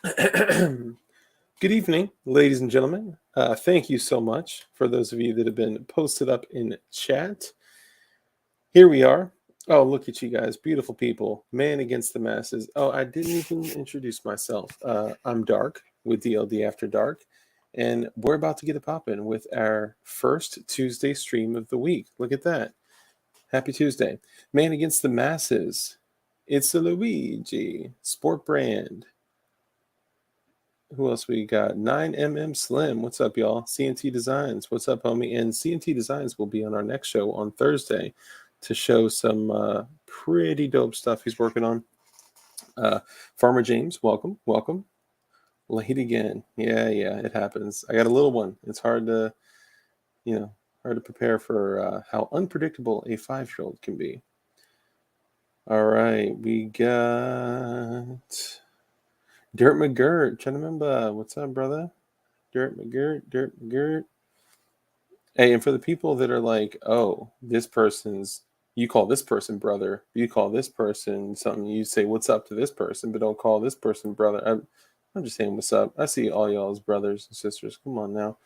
Good evening, ladies and gentlemen. Thank you so much for those of you that have been posted up in chat. Here we are. Oh, look at you guys, beautiful people. Man against the masses. Oh, I didn't even introduce myself. I'm Dark with DLD After Dark, and we're about to get it poppin' with our first Tuesday stream of the week. Look at that. Happy Tuesday. Man against the masses. It's a Luigi, Sport Brand. Who else we got? 9mm Slim. What's up, y'all? CNT Designs. What's up, homie? And CNT Designs will be on our next show on Thursday to show some pretty dope stuff he's working on. Farmer James, welcome, welcome. Late again. Yeah, it happens. I got a little one. It's hard to, hard to prepare for how unpredictable a 5-year-old can be. All right, we got Dirt McGirt, trying to remember. What's up, brother? Dirt McGirt. Hey, and for the people that are like, oh, you call this person brother, you call this person something, you say what's up to this person, but don't call this person brother. I'm just saying what's up. I see all y'all as brothers and sisters. Come on now.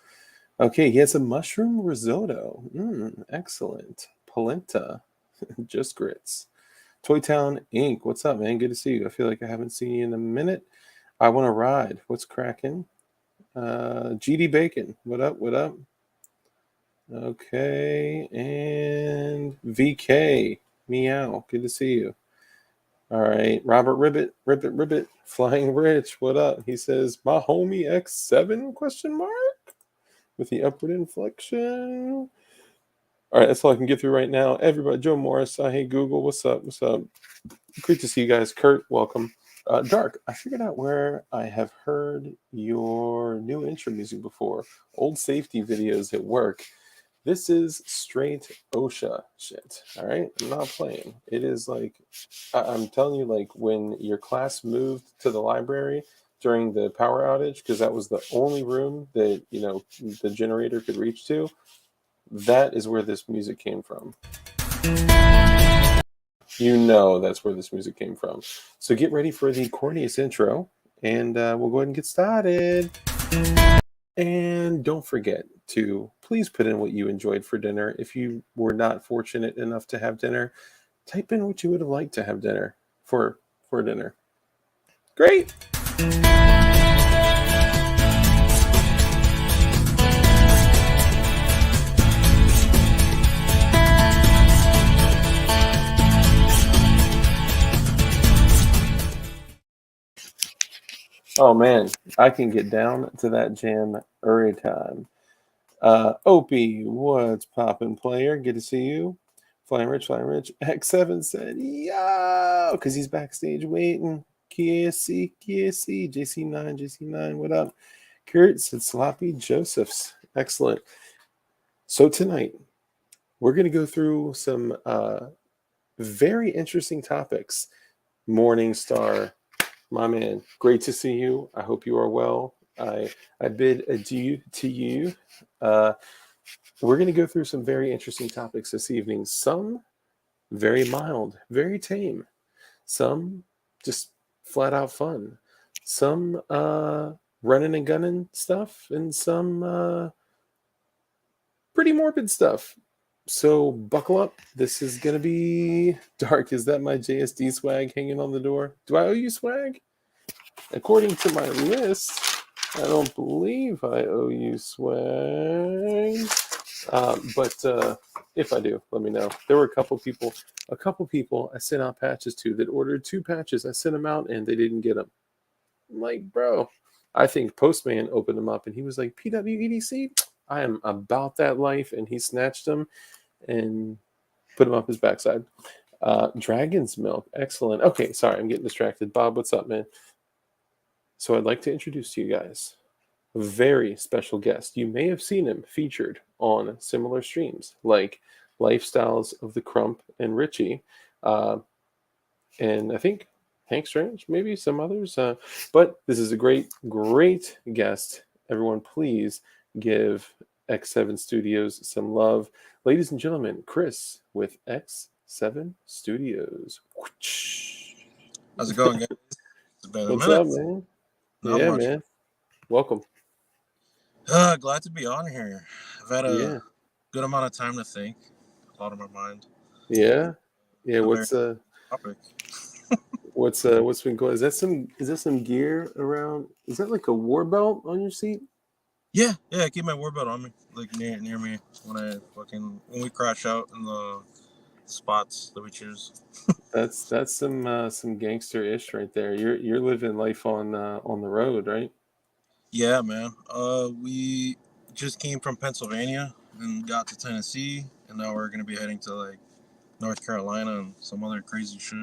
Okay, he has a mushroom risotto. Excellent. Polenta. Just grits. Toy Town Inc. What's up, man? Good to see you. I feel like I haven't seen you in a minute. I want to ride. What's cracking? GD Bacon. What up? What up? Okay. And VK. Meow. Good to see you. All right. Robert Ribbit. Flying Rich. What up? He says, my homie X7 question mark? With the upward inflection. All right, that's all I can get through right now. Everybody, Joe Morris, hey Google, what's up? What's up? Great to see you guys. Kurt, welcome. Dark, I figured out where I have heard your new intro music before. Old safety videos at work. This is straight OSHA shit. All right, I'm not playing. It is like, I'm telling you, like when your class moved to the library during the power outage, because that was the only room that the generator could reach to. That is where this music came from. That's where this music came from. So get ready for the corniest intro, and we'll go ahead and get started. And don't forget to please put in what you enjoyed for dinner. If you were not fortunate enough to have dinner, type in what you would have liked to have dinner for dinner. Great! Oh man, I can get down to that jam every time. Opie, what's poppin', player? Good to see you. Flying Rich. X7 said, yo, because he's backstage waiting. KSC, JC9, what up? Kurt said, Sloppy Josephs. Excellent. So tonight, we're going to go through some very interesting topics. Morningstar, my man, great to see you. I hope you are well. I bid adieu to you. We're going to go through some very interesting topics this evening. Some very mild, very tame. Some just flat out fun. Some running and gunning stuff, and some pretty morbid stuff. So buckle up. This is going to be dark. Is that my JSD swag hanging on the door? Do I owe you swag? According to my list, I don't believe I owe you swag. But if I do, let me know. There were a couple people I sent out patches to that ordered 2 patches. I sent them out and they didn't get them. I'm like, bro, I think Postman opened them up and he was like, PWEDC? I am about that life. And he snatched them and put them up his backside. Dragon's Milk. Excellent. Okay, sorry, I'm getting distracted. Bob, what's up, man? So I'd like to introduce to you guys a very special guest. You may have seen him featured on similar streams like Lifestyles of the Crump and Richie. And I think Hank Strange, maybe some others. But this is a great, great guest. Everyone, please give X7 Studios some love. Ladies and gentlemen, Chris with X7 Studios. How's it going, guys? It's been a What's minute. up, man? Not Yeah, much. man. Welcome. Glad to be on here. I've had a Yeah. good amount of time to think, a lot on my mind. Yeah. Yeah. A very topic. What's been going? Is that some gear around? Is that like a war belt on your seat? Yeah. I keep my warbelt on me, like near me when we crash out in the spots that we choose. That's some gangster ish right there. You're living life on the road, right? Yeah, man. We just came from Pennsylvania and got to Tennessee, and now we're gonna be heading to like North Carolina and some other crazy shit,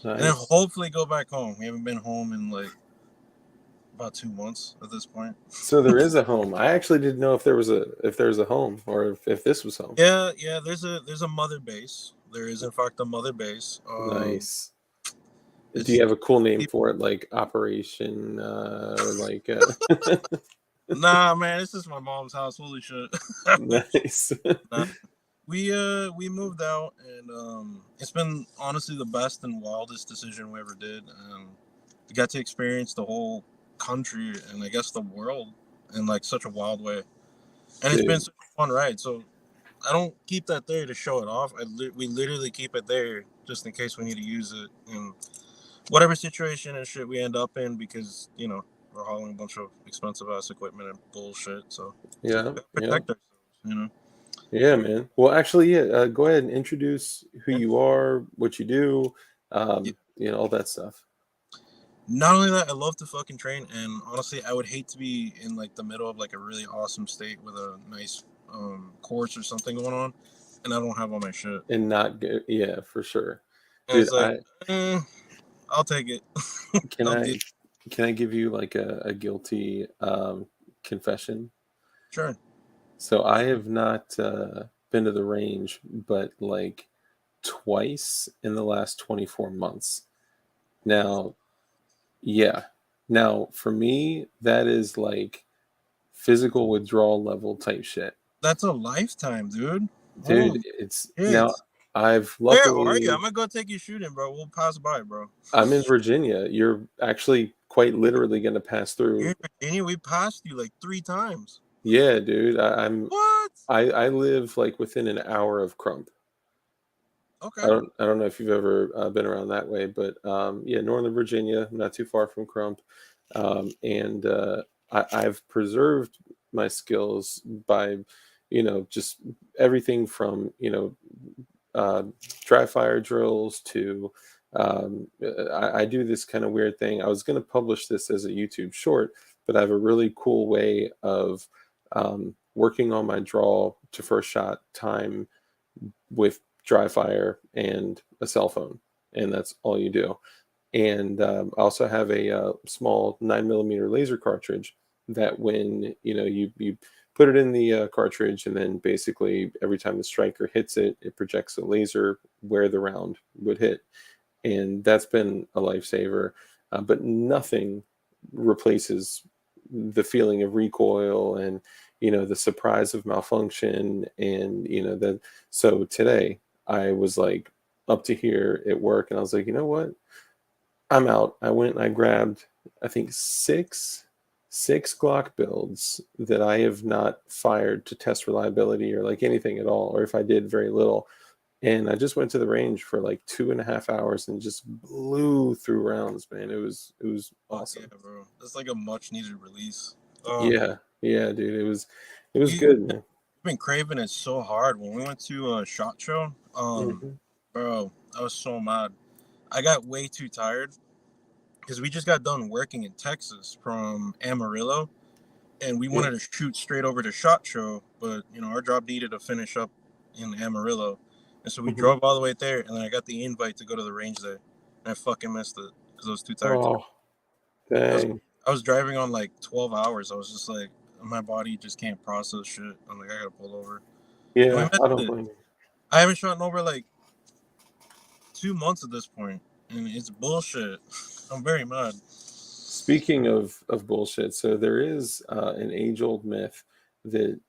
and then Nice. hopefully go back home. We haven't been home in like about 2 months at this point. So there is a home. I actually didn't know if there was a home or if this was home. Yeah. There's a mother base. There is in fact a mother base. Nice. Do you It's have a cool name for it, like Operation or like nah, man. This is my mom's house. Holy shit. nice? Nah. We moved out, and it's been honestly the best and wildest decision we ever did. We got to experience the whole country and I guess the world in like such a wild way, and it's been Dude, such a fun ride. So I don't keep that there to show it off. We literally keep it there just in case we need to use it in whatever situation and shit we end up in because we're hauling a bunch of expensive ass equipment and bullshit. So yeah, we gotta yeah. protect ourselves. Yeah, man. Well, actually, yeah. Go ahead and introduce who Yeah. you are, what you do, Yeah. all that stuff. Not only that, I love to fucking train, and honestly, I would hate to be in like the middle of like a really awesome state with a nice course or something going on, and I don't have all my shit. And not get, yeah, for sure, And dude. it's like, eh, I'll take it. Can I'll I deal. can I give you like a guilty confession? Sure. So I have not been to the range, but like twice in the last 24 months. Now, yeah. Now, for me, that is like physical withdrawal level type shit. That's a lifetime, dude. Dude, Holy it's now shit. I've Where are you? I'm luckily gonna go take you shooting, bro. We'll pass by, bro. I'm in Virginia. You're actually quite literally going to pass You're through. in Virginia. We passed you like 3 times. Yeah, dude. What? I live like within an hour of Crump. Okay. I don't know if you've ever been around that way, but yeah, Northern Virginia, not too far from Crump, and I've preserved my skills by, just everything from uh, dry fire drills to I do this kind of weird thing. I was going to publish this as a YouTube short, but I have a really cool way of working on my draw to first shot time with dry fire and a cell phone, and that's all you do. And I also have a small 9 millimeter laser cartridge that when you put it in the cartridge, and then basically every time the striker hits it, it projects a laser where the round would hit, and that's been a lifesaver. But nothing replaces the feeling of recoil and the surprise of malfunction, and that. So today I was like up to here at work, and I was like, you know what, I'm out. I went and I grabbed, I think, six Glock builds that I have not fired to test reliability or like anything at all, or if I did, very little. And I just went to the range for like 2.5 hours and just blew through rounds, man. It was Fuck yeah, awesome. bro. That's like a much needed release. Um, Yeah, yeah, dude. It was you good, man. been craving it so hard. When we went to a shot show, Hmm. bro, I was so mad. I got way too tired because we just got done working in Texas from Amarillo, and we Yeah. wanted to shoot straight over to shot show, but our job needed to finish up in Amarillo, and so we Hmm. drove all the way there, and then I got the invite to go to the range there, and I fucking missed it because I was too tired to. Oh, I was dang. I was driving on like 12 hours. I was just like, my body just can't process shit. I'm like, I gotta pull over, and we Yeah, missed I don't it. blame you. I haven't shot in over like 2 months at this point, and it's bullshit. I'm very mad. Speaking of bullshit, so there is an age-old myth that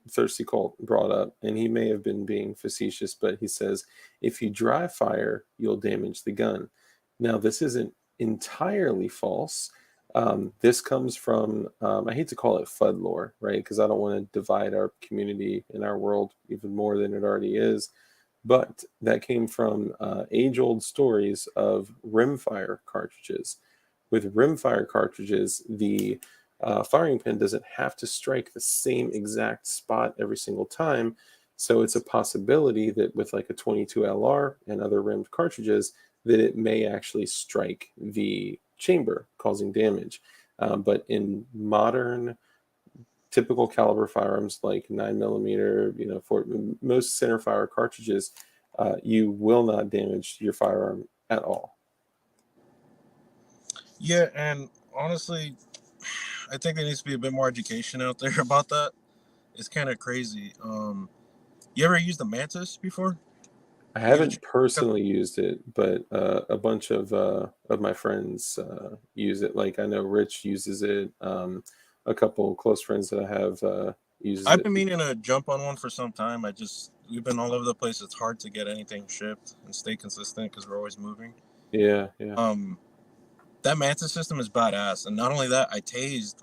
Thirsty Colt brought up, and he may have been being facetious, but he says if you dry fire, you'll damage the gun. Now, this isn't entirely false, This comes from, I hate to call it FUD lore, right? Because I don't want to divide our community and our world even more than it already is. But that came from age-old stories of rimfire cartridges. With rimfire cartridges, the firing pin doesn't have to strike the same exact spot every single time. So it's a possibility that with like a 22 LR and other rimmed cartridges, that it may actually strike the chamber, causing damage. But in modern typical caliber firearms like 9 millimeter, for most center fire cartridges, you will not damage your firearm at all. Yeah, and honestly, I think there needs to be a bit more education out there about that. It's kind of crazy. You ever used the Mantis before? I You get haven't personally used it, but a bunch of my friends use it. Like I know Rich uses it. A couple close friends that I have uses I've it. been meaning to jump on one for some time. We've been all over the place. It's hard to get anything shipped and stay consistent because we're always moving. Yeah, yeah. Um, that Mantis system is badass, and not only that, I tased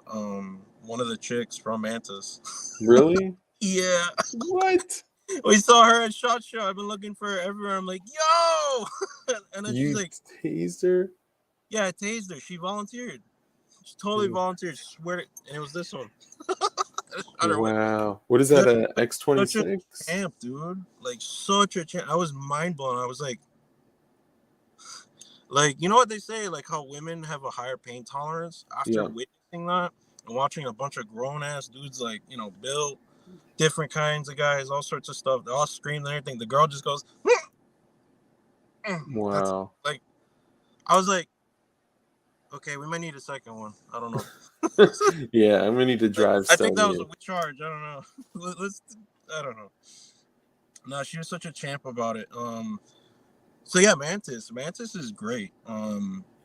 one of the chicks from Mantis. Really? Yeah, What? we saw her at Shot Show. I've been looking for her everywhere. I'm like, yo, and then she's You like, tased her? yeah, I tased her. She volunteered. She totally volunteered. Swear it, and it was this one. I shot her with. Wow. What is She that, was a such a X26? champ, dude. Like such a champ. I was mind blown. I was like, you know what they say, like how women have a higher pain tolerance after Yeah. witnessing that and watching a bunch of grown ass dudes, like, built different kinds of guys, all sorts of stuff. They all scream and everything. The girl just goes, that's Wow. like, I was like, okay, we might need a second one. I don't know. Yeah, I'm gonna need to drive I think that was Stony. a charge. I don't know. Let's, I don't know. No, she was such a champ about it. So yeah, Mantis is great.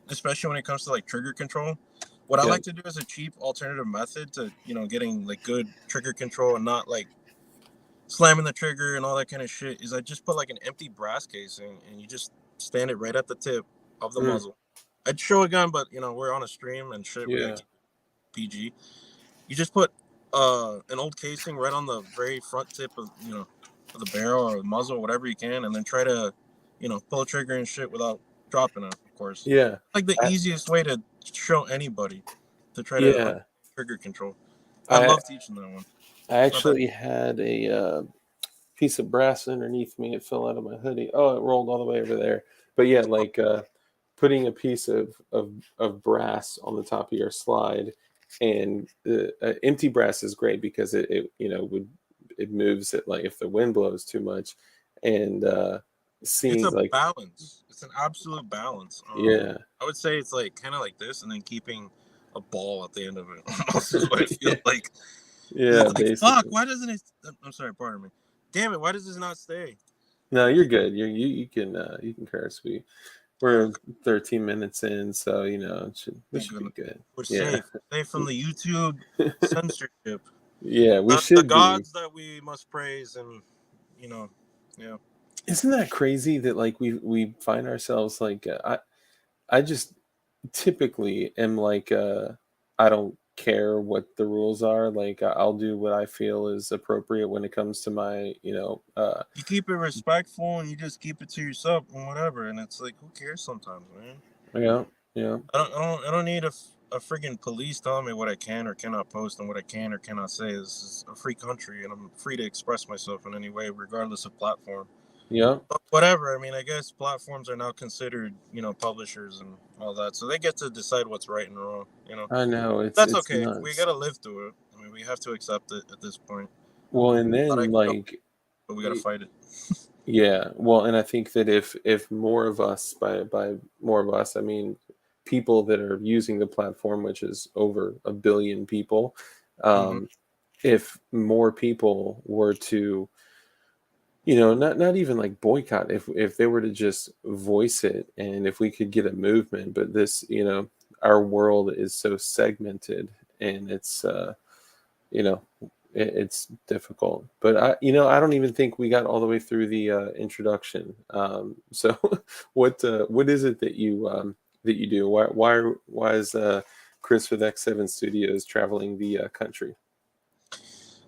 Especially when it comes to like trigger control. What I Yeah. like to do as a cheap alternative method to, getting like good trigger control and not like slamming the trigger and all that kind of shit is I just put like an empty brass casing and you just stand it right at the tip of the Mm, muzzle. I'd show a gun, but we're on a stream and shit. We gotta yeah. keep it PG. You just put an old casing right on the very front tip of of the barrel or the muzzle, whatever you can, and then try to pull a trigger and shit without dropping it. Of course, Yeah. like the I, easiest way to show anybody to try to yeah. trigger control. I I love teaching that one. I It's not that. actually had a piece of brass underneath me. It fell out of my hoodie. Oh, it rolled all the way over there. But yeah, like putting a piece of brass on the top of your slide, and empty brass is great because it moves it like if the wind blows too much, and It's seeing a like balance. It's an absolute balance. yeah I would say it's like kind of like this, and then keeping a ball at the end of it. Almost is what it feels yeah like. yeah It's like, fuck, basically. why doesn't it? I'm sorry, pardon me. Damn it, why does this not stay? No, you're good. You can curse. We're Okay, 13 minutes in, so we thank should be goodness. good. We're Yeah. safe. Safe from the YouTube censorship. Yeah, we The should be. gods that we must praise, and, you know, yeah. Isn't that crazy that like we find ourselves like I just typically am like I don't care what the rules are. Like I'll do what I feel is appropriate when it comes to my, You keep it respectful and you just keep it to yourself and whatever. And it's like, who cares sometimes, man? yeah, yeah, I don't need a friggin' police telling me what I can or cannot post and what I can or cannot say. This is a free country and I'm free to express myself in any way, regardless of platform. yeah. But whatever. I mean, I guess platforms are now considered, publishers and all that. So they get to decide what's right and wrong. I know That's it's okay. We got nuts. to live through it. I mean, we have to accept it at this point. Well, and But I then can go, like but we got to fight it. yeah, well, and I think that if more of us, by more of us, I mean people that are using the platform, which is over 1 billion people, Hmm. um, if more people were to, not even like boycott, if they were to just voice it, and if we could get a movement, but this, our world is so segmented, and it's you know it's difficult, but I don't even think we got all the way through the introduction, so what is it that you do? Why is Chris with X7 Studios traveling the country?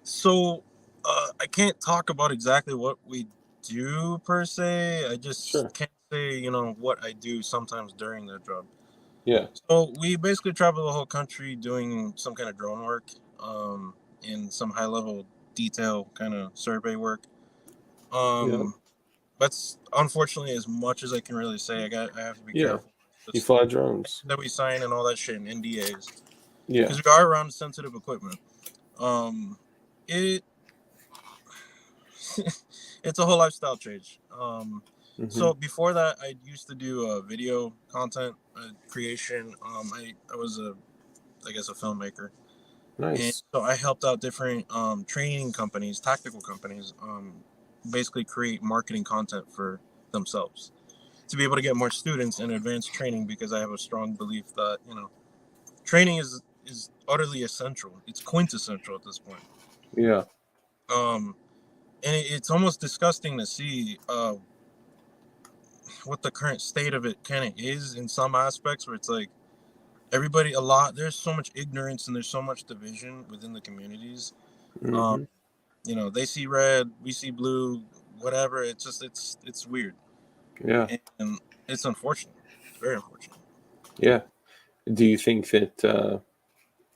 So I can't talk about exactly what we do per se. I just Sure. can't say, what I do sometimes during the job. Yeah. So we basically travel the whole country doing some kind of drone work, um, and some high level detail kind of survey work. Yeah. Um, that's unfortunately as much as I can really say. I have to be Yeah. careful You with fly drones. that we sign and all that shit in NDAs Yeah. because we are around sensitive equipment. Um, it it's a whole lifestyle change. Hmm. So before that, I used to do video content creation. I was I guess a filmmaker, and Nice. so I helped out different training companies, tactical companies, basically create marketing content for themselves to be able to get more students in advanced training because I have a strong belief that training is utterly essential. It's quintessential at this point. Yeah. Um, and it's almost disgusting to see what the current state of it kind of is in some aspects where it's like everybody a lot there's so much ignorance and there's so much division within the communities. um Hmm. they see red, we see blue, whatever. It's just it's weird, Yeah. and it's unfortunate. It's very unfortunate. Yeah. Do you think that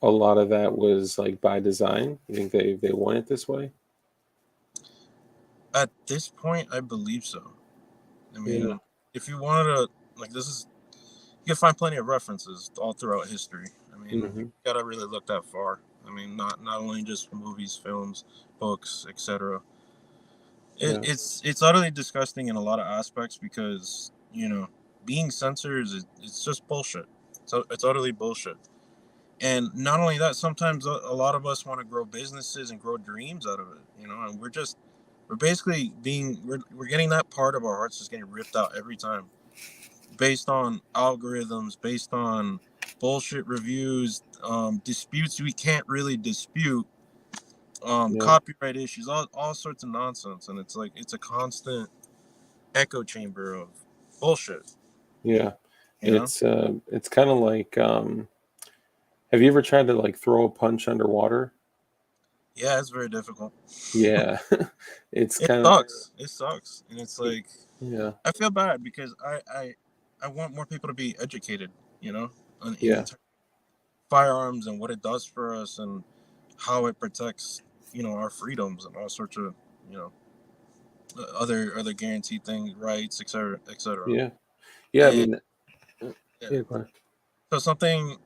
a lot of that was like by design? You think they want it this way? At this point I believe so. I Yeah. mean, if you wanted to, like, this is, you can find plenty of references all throughout history. I mean, you Hmm. gotta really look that far. I mean, not only just movies, films, books, etc. Yeah. It's utterly disgusting in a lot of aspects because being censors it's just bullshit. So it's utterly bullshit. And not only that, sometimes a lot of us want to grow businesses and grow dreams out of it. And we're basically we're getting that part of our hearts just getting ripped out every time based on algorithms, based on bullshit reviews, disputes we can't really dispute, Yeah. copyright issues, all sorts of nonsense. And it's like it's a constant echo chamber of bullshit, Yeah. you know? It's kind of like have you ever tried to like throw a punch underwater? Yeah, it's very difficult. Yeah. It's It kind of sucks. It sucks. And it's like, yeah. I feel bad because I want more people to be educated, you know, in Yeah. firearms and what it does for us and how it protects, our freedoms and all sorts of, you know, other guaranteed things, rights, etc., etc. Yeah. Yeah, I And mean uh, yeah, yeah, go ahead. so something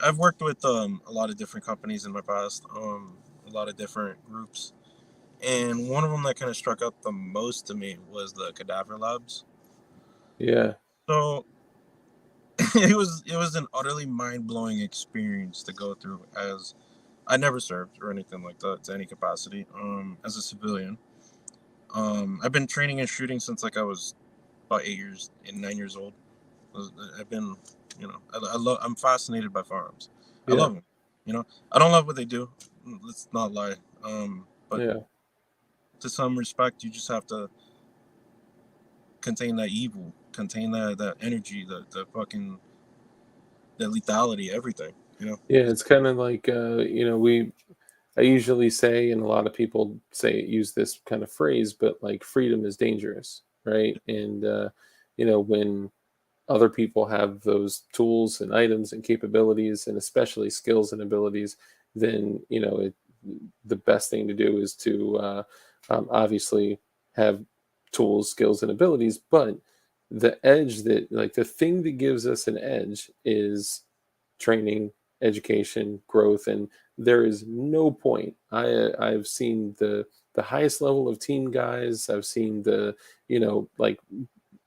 I've worked with a lot of different companies in my past, a lot of different groups, and one of them that kind of struck out the most to me was the cadaver labs. Yeah. So it was an utterly mind blowing experience to go through. As I never served or anything like that to any capacity. As a civilian, I've been training and shooting since like I was about 8 years and 9 years old. I've been, I'm fascinated by firearms. I Yeah. love them. I don't love what they do. Let's not lie. But Yeah. to some respect, you just have to contain that evil, contain that energy, the fucking that lethality, everything. Yeah, it's kind of like I usually say, and a lot of people say use this kind of phrase, but like freedom is dangerous, right? And when other people have those tools and items and capabilities, and especially skills and abilities, then the best thing to do is to obviously have tools, skills, and abilities. But the edge that, like, the thing that gives us an edge is training, education, growth, and there is no point. I've seen the highest level of team guys. I've seen like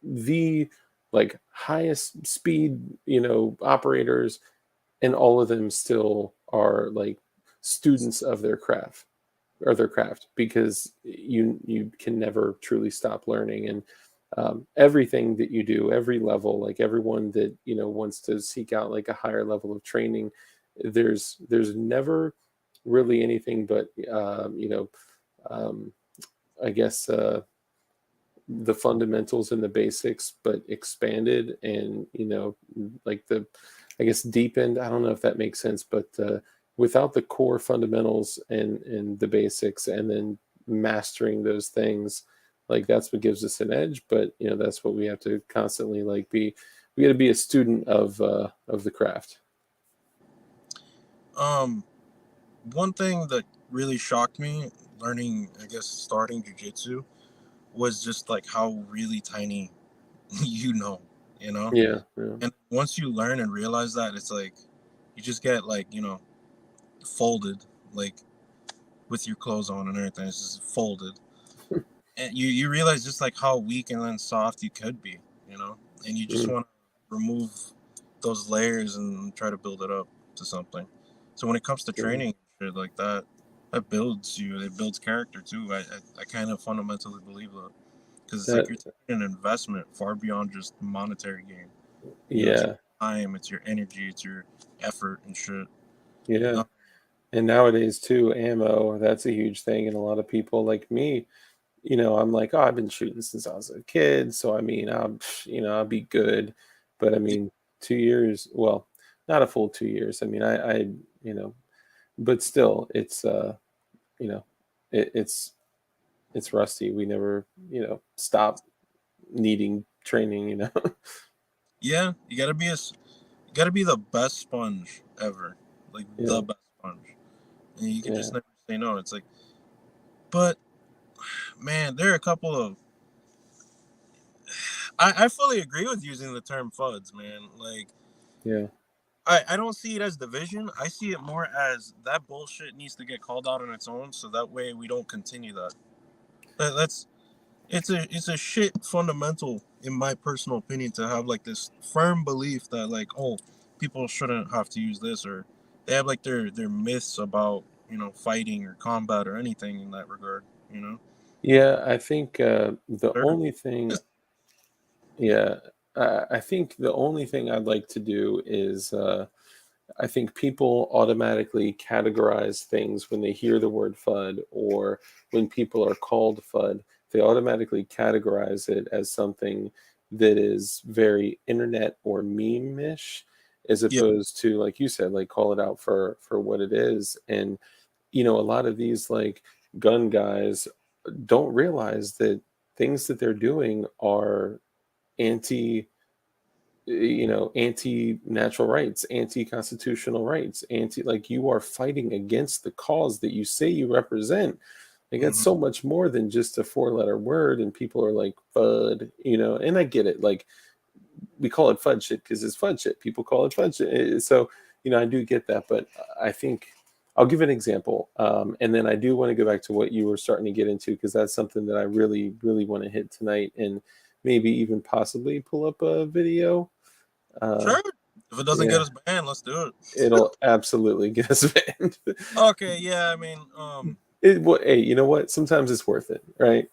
the like highest speed operators, and all of them still are like students of their craft because you can never truly stop learning. And everything that you do, every level, like everyone that wants to seek out like a higher level of training, there's never really anything but um, I guess the fundamentals and the basics, but expanded and, like I guess deepened. I don't know if that makes sense, but without the core fundamentals and the basics, and then mastering those things, like that's what gives us an edge. But that's what we have to constantly like be. We got to be a student of the craft. Um, One thing that really shocked me learning, I guess, starting jujitsu was just like how really tiny you know, you know? Yeah, yeah, And once you learn and realize that, it's like you just get like, folded, like with your clothes on and everything. It's just folded. And you realize just like how weak and then soft you could be, you know? And you just mm, want to remove those layers and try to build it up to something. So when it comes to yeah, training shit like that, that builds you. It builds character too. I kind of fundamentally believe that because it's like that you're taking an investment far beyond just monetary gain. It's your yeah, time, it's your energy, it's your effort and shit. yeah. Uh, And nowadays too, ammo, that's a huge thing. And a lot of people like me, I'm like, oh, I've been shooting since I was a kid. So I mean, I'll be good. But I mean, 2 years, well, not a full 2 years. I mean, you know, but still it's you know, it's rusty. We never, stop needing training. yeah, you gotta be the best sponge ever, like the Yeah, best sponge, and you can yeah, just never say no. It's like, but man, there are a couple of I fully agree with using the term FUDs, man. Like yeah. I don't see it as division. I see it more as that bullshit needs to get called out on its own, so that way we don't continue that. That's it's a shit fundamental in my personal opinion to have like this firm belief that like people shouldn't have to use this, or they have like their myths about fighting or combat or anything in that regard. You know, Yeah, I think the They're- only thing, yeah, I think the only thing I'd like to do is I think people automatically categorize things when they hear the word FUD, or when people are called FUD, they automatically categorize it as something that is very internet or meme-ish, as yeah. opposed to, like you said, like call it out for what it is. And a lot of these like gun guys don't realize that things that they're doing are anti anti-natural rights, anti-constitutional rights, anti, like, you are fighting against the cause that you say you represent. Like, that's Hmm. so much more than just a four-letter word, and people are like fud, and I get it. Like, we call it fud shit because it's fud shit. People call it fud shit. So, I do get that, but I think I'll give an example. And then I do want to go back to what you were starting to get into, because that's something that I really, really want to hit tonight, and maybe even possibly pull up a video. Uh, Sure. If it doesn't get yeah, us banned, let's do it. it'll absolutely get us banned. Okay, yeah, I mean, Hey, you know what? Sometimes it's worth it, right?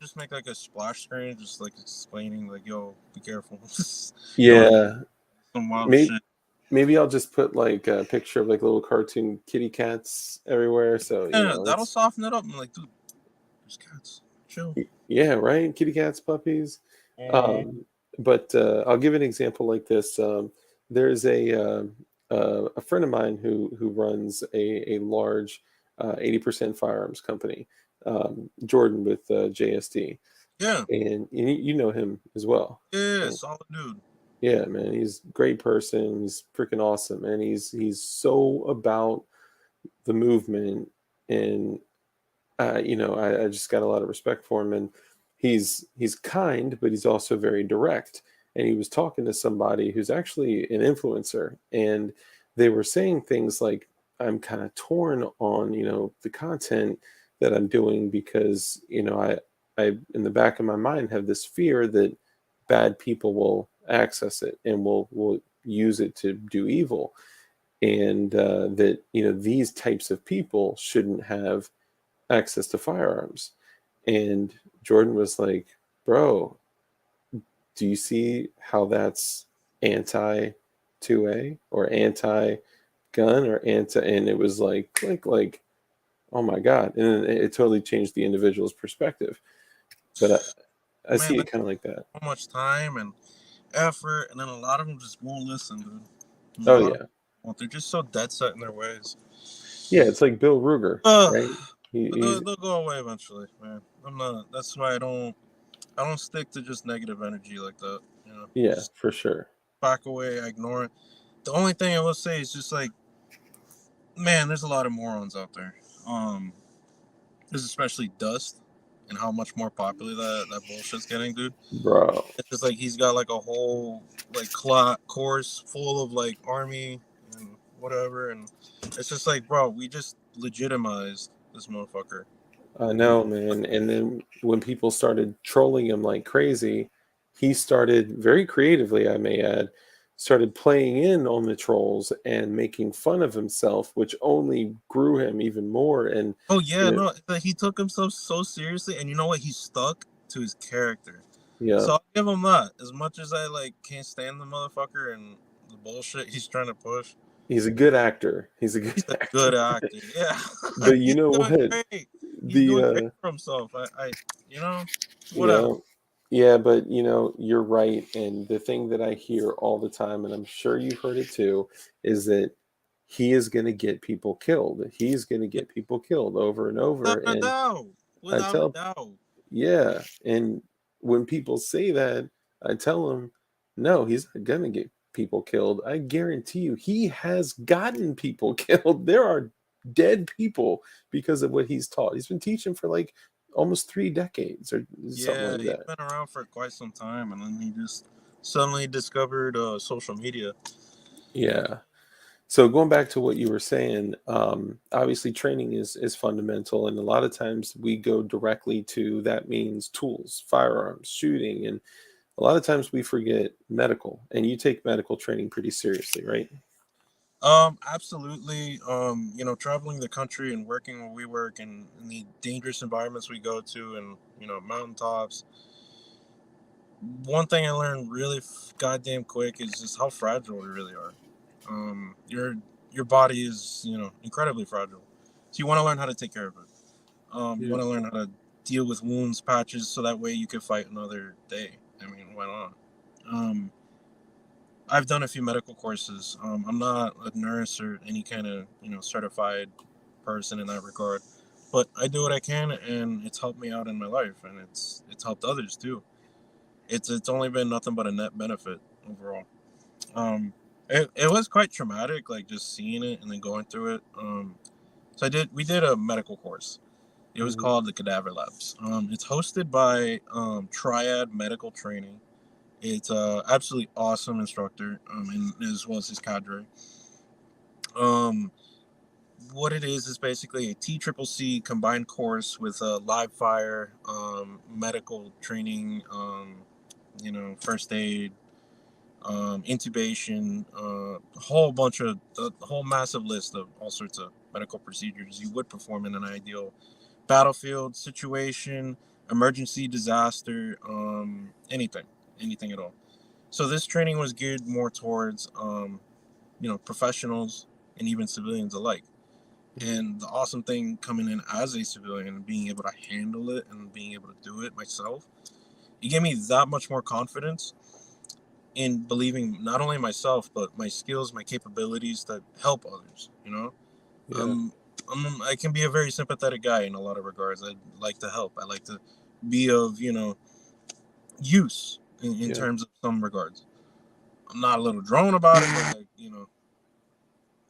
just make like a splash screen, just like explaining, like, yo, be careful. You don't want to Yeah, some wild maybe shit. maybe I'll just put like a picture of like little cartoon kitty cats everywhere. So Yeah, that'll it's soften it up. I'm like, dude, there's cats. Chill. yeah, right. Kitty cats, puppies. Mm-hmm. Um, but I'll give an example like this. There's a friend of mine who runs a large 80% firearms company, Jordan with JSD, Yeah, and you know him as well. yeah, Right? solid dude. Yeah, man, he's a great person. He's freaking awesome, and he's so about the movement. And I just got a lot of respect for him, and he's kind, but he's also very direct. And he was talking to somebody who's actually an influencer, and they were saying things like, "I'm kind of torn on the content that I'm doing, because I in the back of my mind have this fear that bad people will access it and will use it to do evil, and that these types of people shouldn't have access to firearms." And Jordan was like, "Bro, do you see how that's anti 2A or anti gun or anti?" And it was like, oh my God. And then it totally changed the individual's perspective. But I Man, see it that's kind of like that. so much time and effort, and then a lot of them just won't listen, dude. And a Oh lot of yeah, them won't. They're just so dead set in their ways. yeah. It's like Bill Ruger, Uh, right? but He's they'll go away eventually, man. I'm not. That's why I don't stick to just negative energy like that. You know, yeah, just for sure. back away, I ignore it. The only thing I will say is just like, man, there's a lot of morons out there. Um, there's especially Dust and how much more popular that bullshit's getting, dude. Bro, It's just like he's got like a whole like course full of like army and whatever, and it's just like, bro, we just legitimized this motherfucker. I You know? know, man. And then when people started trolling him like crazy, he started very creatively, I may add, started playing in on the trolls and making fun of himself, which only grew him even more. And Oh you yeah, know, no, but he took himself so seriously, and you know what? He stuck to his character. yeah, So I'll give him that. As much as I like can't stand the motherfucker and the bullshit he's trying to push, he's a good actor. He's a good he's a good actor. actor. Yeah, But you he's know doing what? great. He's The doing great for himself. You know, whatever. Yeah. Yeah, but you're right. And the thing that I hear all the time, and I'm sure you've heard it too, is that he is going to get people killed. He's going to Yeah, get people killed over and over. without a And doubt. I Without a tell, doubt. yeah. And when people say that, I tell them, no, he's not going to get people killed. I guarantee you, he has gotten people killed. There are dead people because of what he's taught. He's been teaching for like almost 3 decades or something Yeah, like he's that. been around for quite some time, and then he just suddenly discovered social media. Yeah. So going back to what you were saying, obviously training is fundamental, and a lot of times we go directly to that means tools, firearms, shooting, and a lot of times we forget medical. And you take medical training pretty seriously, right? Absolutely. You know, traveling the country and working where we work and in the dangerous environments we go to and, you know, mountaintops. One thing I learned really goddamn quick is just how fragile we really are. Um, your your body is, you know, incredibly fragile. So you want to learn how to take care of it. You Yeah. want to learn how to deal with wounds, patches, so that way you can fight another day. I mean, why not? Um, I've done a few medical courses. I'm not a nurse or any kind of certified person in that regard, but I do what I can, and it's helped me out in my life, and it's helped others too. It's only been nothing but a net benefit overall. Um, it was quite traumatic, like just seeing it and then going through it. So we did a medical course. It was Mhm. called the Cadaver Labs. It's hosted by Triad Medical Training. It's a absolutely awesome instructor, and as well as his cadre. Um, what it is basically a TCCC combined course with a live fire, medical training, first aid, intubation, a whole bunch of the whole massive list of all sorts of medical procedures you would perform in an ideal battlefield situation, emergency disaster, anything at all. So this training was geared more towards professionals and even civilians alike. Mhm. And the awesome thing coming in as a civilian and being able to handle it and being able to do it myself, it gave me that much more confidence in believing not only myself but my skills, my capabilities to help others. Yeah. Um, I can be a very sympathetic guy in a lot of regards. I like to help. I like to be of use in Yeah. terms of some regards. I'm not a little drone about it, but like,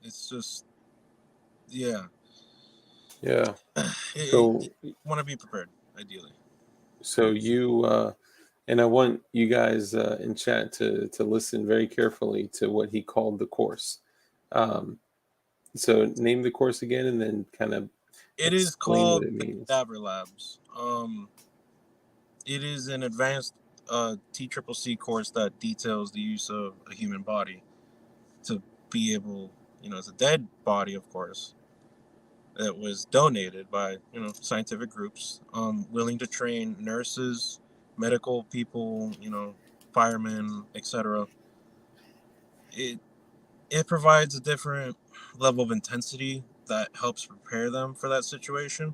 it's just yeah. Yeah. You So want to be prepared, ideally. you and I want you guys in chat to listen very carefully to what he called the course. Um, so name the course again, and then kind of It is explain what called it the means. Cadaver Labs. It is an advanced TCCC course that details the use of a human body to be able, it's a dead body, of course, that was donated by, scientific groups willing to train nurses, medical people, firemen, etc. It it provides a different level of intensity that helps prepare them for that situation.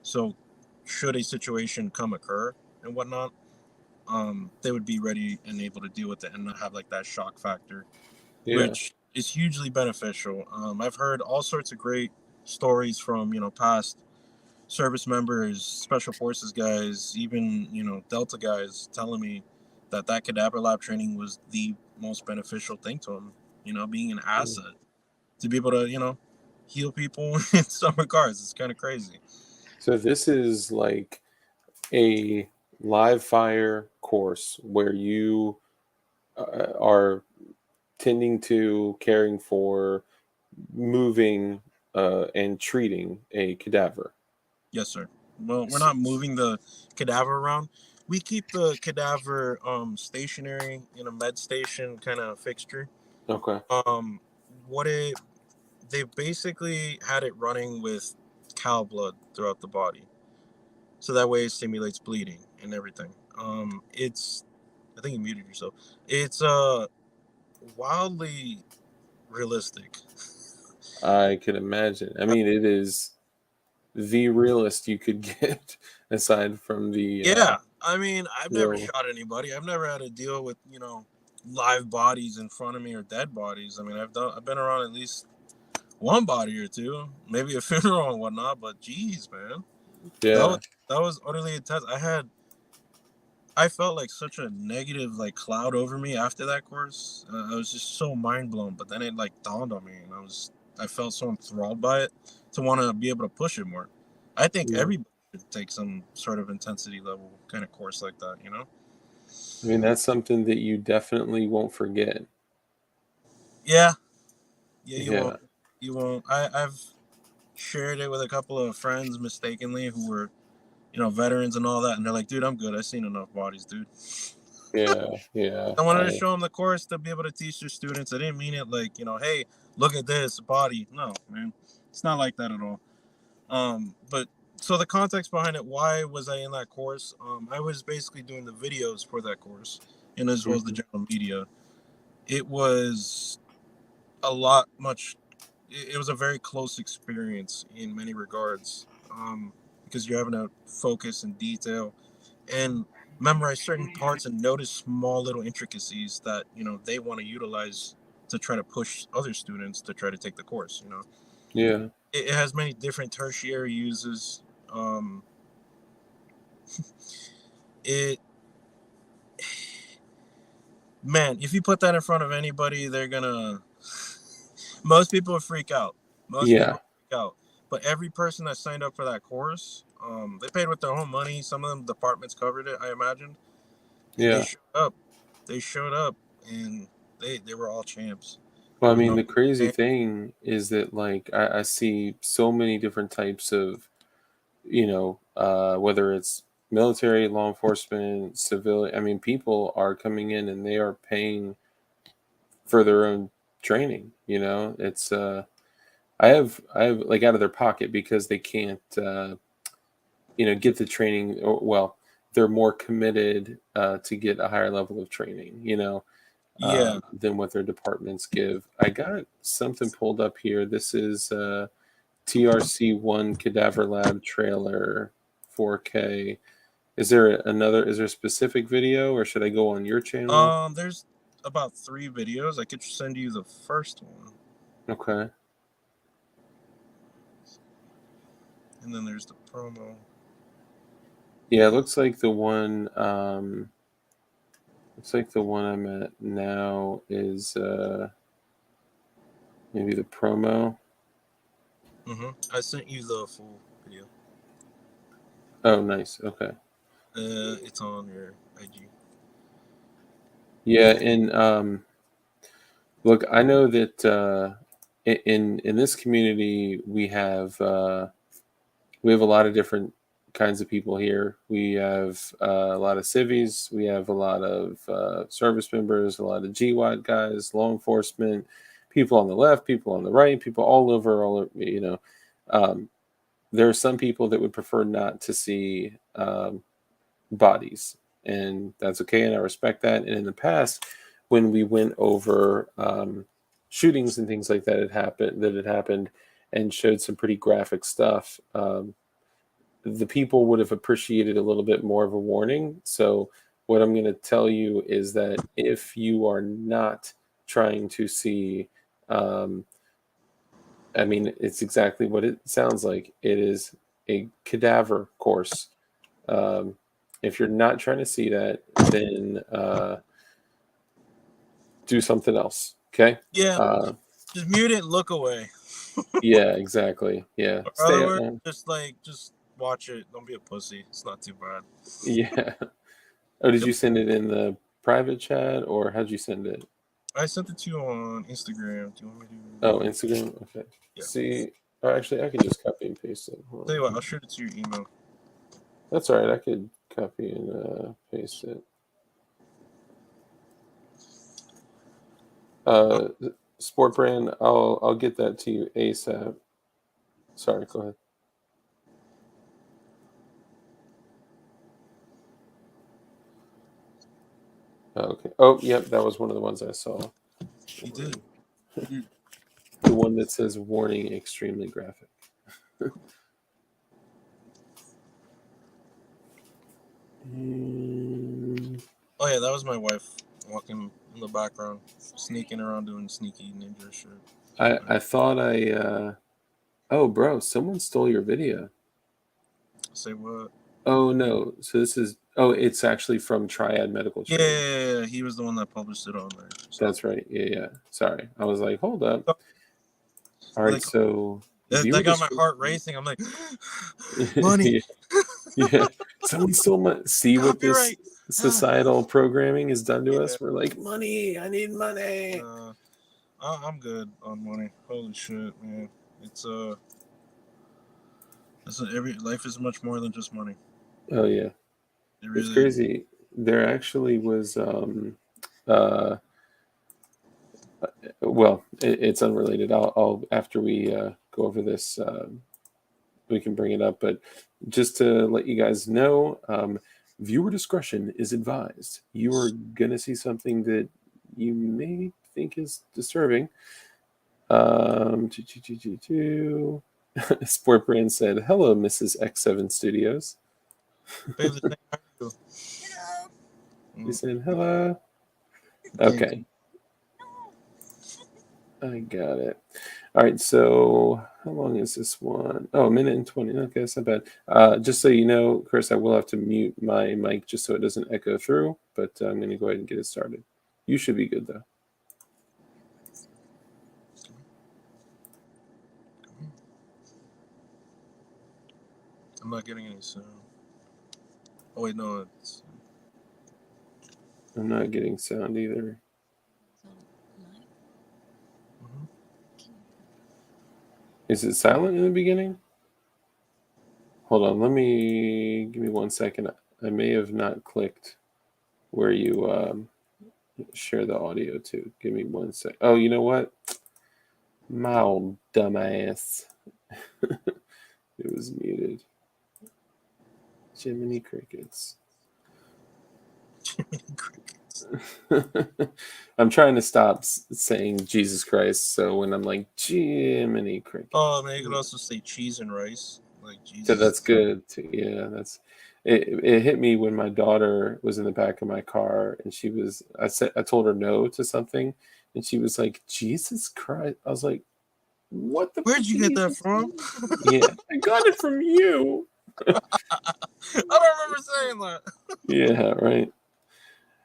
So, should a situation come occur, and whatnot, they would be ready and able to deal with it and not have like that shock factor, Yeah. which is hugely beneficial. I've heard all sorts of great stories from past service members, special forces guys, even Delta guys telling me that cadaver lab training was the most beneficial thing to them. Being an asset to be able to heal people in some regards. It's kind of crazy. So this is like a live fire course where you are tending to, caring for, moving, and treating a cadaver. Yes, sir. Well, we're not moving the cadaver around. We keep the cadaver stationary in a med station kind of fixture. Okay. Um, what it they basically had it running with cow blood throughout the body, so that way it stimulates bleeding and everything. It's I think you muted yourself. It's wildly realistic. I can imagine. I mean, it is the realest you could get, aside from the Yeah, I mean, I've never real. shot anybody. I've never had to deal with live bodies in front of me or dead bodies. I mean, I've been around at least one body or two, maybe a funeral and whatnot. But geez, man, that was Yeah. that was utterly intense. I felt like such a negative like cloud over me after that course. I was just so mind blown. But then it like dawned on me, and I felt so enthralled by it to want to be able to push it more. I think Yeah. everybody should take some sort of intensity level kind of course like that. I mean, that's something that you definitely won't forget. Yeah, yeah, you won't. Yeah. You won't. I've shared it with a couple of friends mistakenly who were veterans and all that, and they're like, "Dude, I'm good. I've seen enough bodies, dude." Yeah. Yeah. I wanted to show them the course to be able to teach their students. I didn't mean it like, hey, look at this body. No, man, it's not like that at all. But so the context behind it, why was I in that course? I was basically doing the videos for that course, and as well as the Mhm. general media. It was a lot much. It was a very close experience in many regards, because you're having to focus in detail and memorize certain parts and notice small little intricacies that they want to utilize to try to push other students to try to take the course. Yeah. It has many different tertiary uses. It Man, if you put that in front of anybody, they're gonna most people would freak out. Most people Yeah. freak out. But every person that signed up for that course, they paid with their own money. Some of them departments covered it, I imagined, and they Yeah. showed up. They showed up, and they were all champs. Well, There I was mean, no. the crazy thing is that, like, I see so many different types of, whether it's military, law enforcement, civilian. I mean, people are coming in and they are paying for their own training. It's I have like, out of their pocket, because they can't get the training. Or, well, they're more committed to get a higher level of training. Yeah. Than what their departments give. I got something pulled up here. This is TRC1 Cadaver Lab trailer, 4K. Is there a specific video, or should I go on your channel? There's about 3 videos. I could send you the first one, Okay. and then there's the promo. Yeah, it looks like the one I'm at now is maybe the promo. I sent you the full video. Oh, nice. Okay. It's on your IG. Yeah, and look, I know that in this community we have a lot of different kinds of people here. We have a lot of civvies, we have a lot of service members, a lot of GWAT guys, law enforcement, people on the left, people on the right, people all over. Um, there are some people that would prefer not to see bodies, and that's okay, and I respect that. And in the past, when we went over shootings and things like that had happened, and showed some pretty graphic stuff. the people would have appreciated a little bit more of a warning. So what I'm going to tell you is that if you are not trying to see, um, I mean, it's exactly what it sounds like. It is a cadaver course. Um, if you're not trying to see that, then do something else. Okay. Yeah, Uh, just mute it. Look away. yeah, exactly. Yeah. Or Stay other at words, home. just watch it. Don't be a pussy. It's not too bad. Yeah. Oh, did Yep. you send it in the private chat or how'd you send it? I sent it to you on Instagram. Do you want me Oh, to? Instagram. Okay. Yeah. See, oh, actually, I can just copy and paste it. Hold Tell on. you what, I'll shoot it to your email. That's all right. I could copy and paste it. Uh, Sport brand. I'll get that to you ASAP. Sorry. Go ahead. Oh, okay. Oh, yep. That was one of the ones I saw. You did. The one that says warning, extremely graphic. Mm, Oh yeah, that was my wife walking in the background, sneaking around doing sneaky ninja shit. I thought oh, bro, someone stole your video. Say what? Oh no. So this is it's actually from Triad Medical Training. Yeah, he was the one that published it on there. So, That's right. Yeah, yeah. Sorry. I was like, hold up. so, All right, like so viewer that got my description. heart racing. I'm like, money, Yeah. Yeah. Someone stole my see what this copyright. societal programming has done to Yeah. us. We're like, money, I need money. I'm good on money. Holy shit, man! It's every life is much more than just money. Oh yeah. It It's really is. crazy. There actually was uh well, it's unrelated. I'll after we go over this, we can bring it up. But just to let you guys know, viewer discretion is advised. You are gonna see something that you may think is disturbing. Choo, choo, choo, choo, choo. Sport Brand said, "Hello, Mrs. X7 Studios." Babe, the thing I do. He said, "Hello." Thank Okay, I got it. All right, so how long is this one? Oh, a minute and 20. Okay, that's not bad. Just so you know, Chris, I will have to mute my mic just so it doesn't echo through, but I'm going to go ahead and get it started. You should be good, though. I'm not getting any sound. Oh wait, no, it's I'm not getting sound either. mhm. Is it silent in the beginning? Hold on, give me 1 second. I may have not clicked where you share the audio to. Give me 1 sec. Oh, you know what? My old dumbass. It was muted. Jiminy Crickets. Crickets. I'm trying to stop saying Jesus Christ. So when I'm like Jiminy Cricket, Oh man, you could also say cheese and rice, like so Jesus. that's good. Too. Yeah, that's it. It hit me when my daughter was in the back of my car, and I told her no to something, and she was like, Jesus Christ. I was like, what the? Where'd you get that from? Yeah, I got it from you. I don't remember saying that. Yeah, right.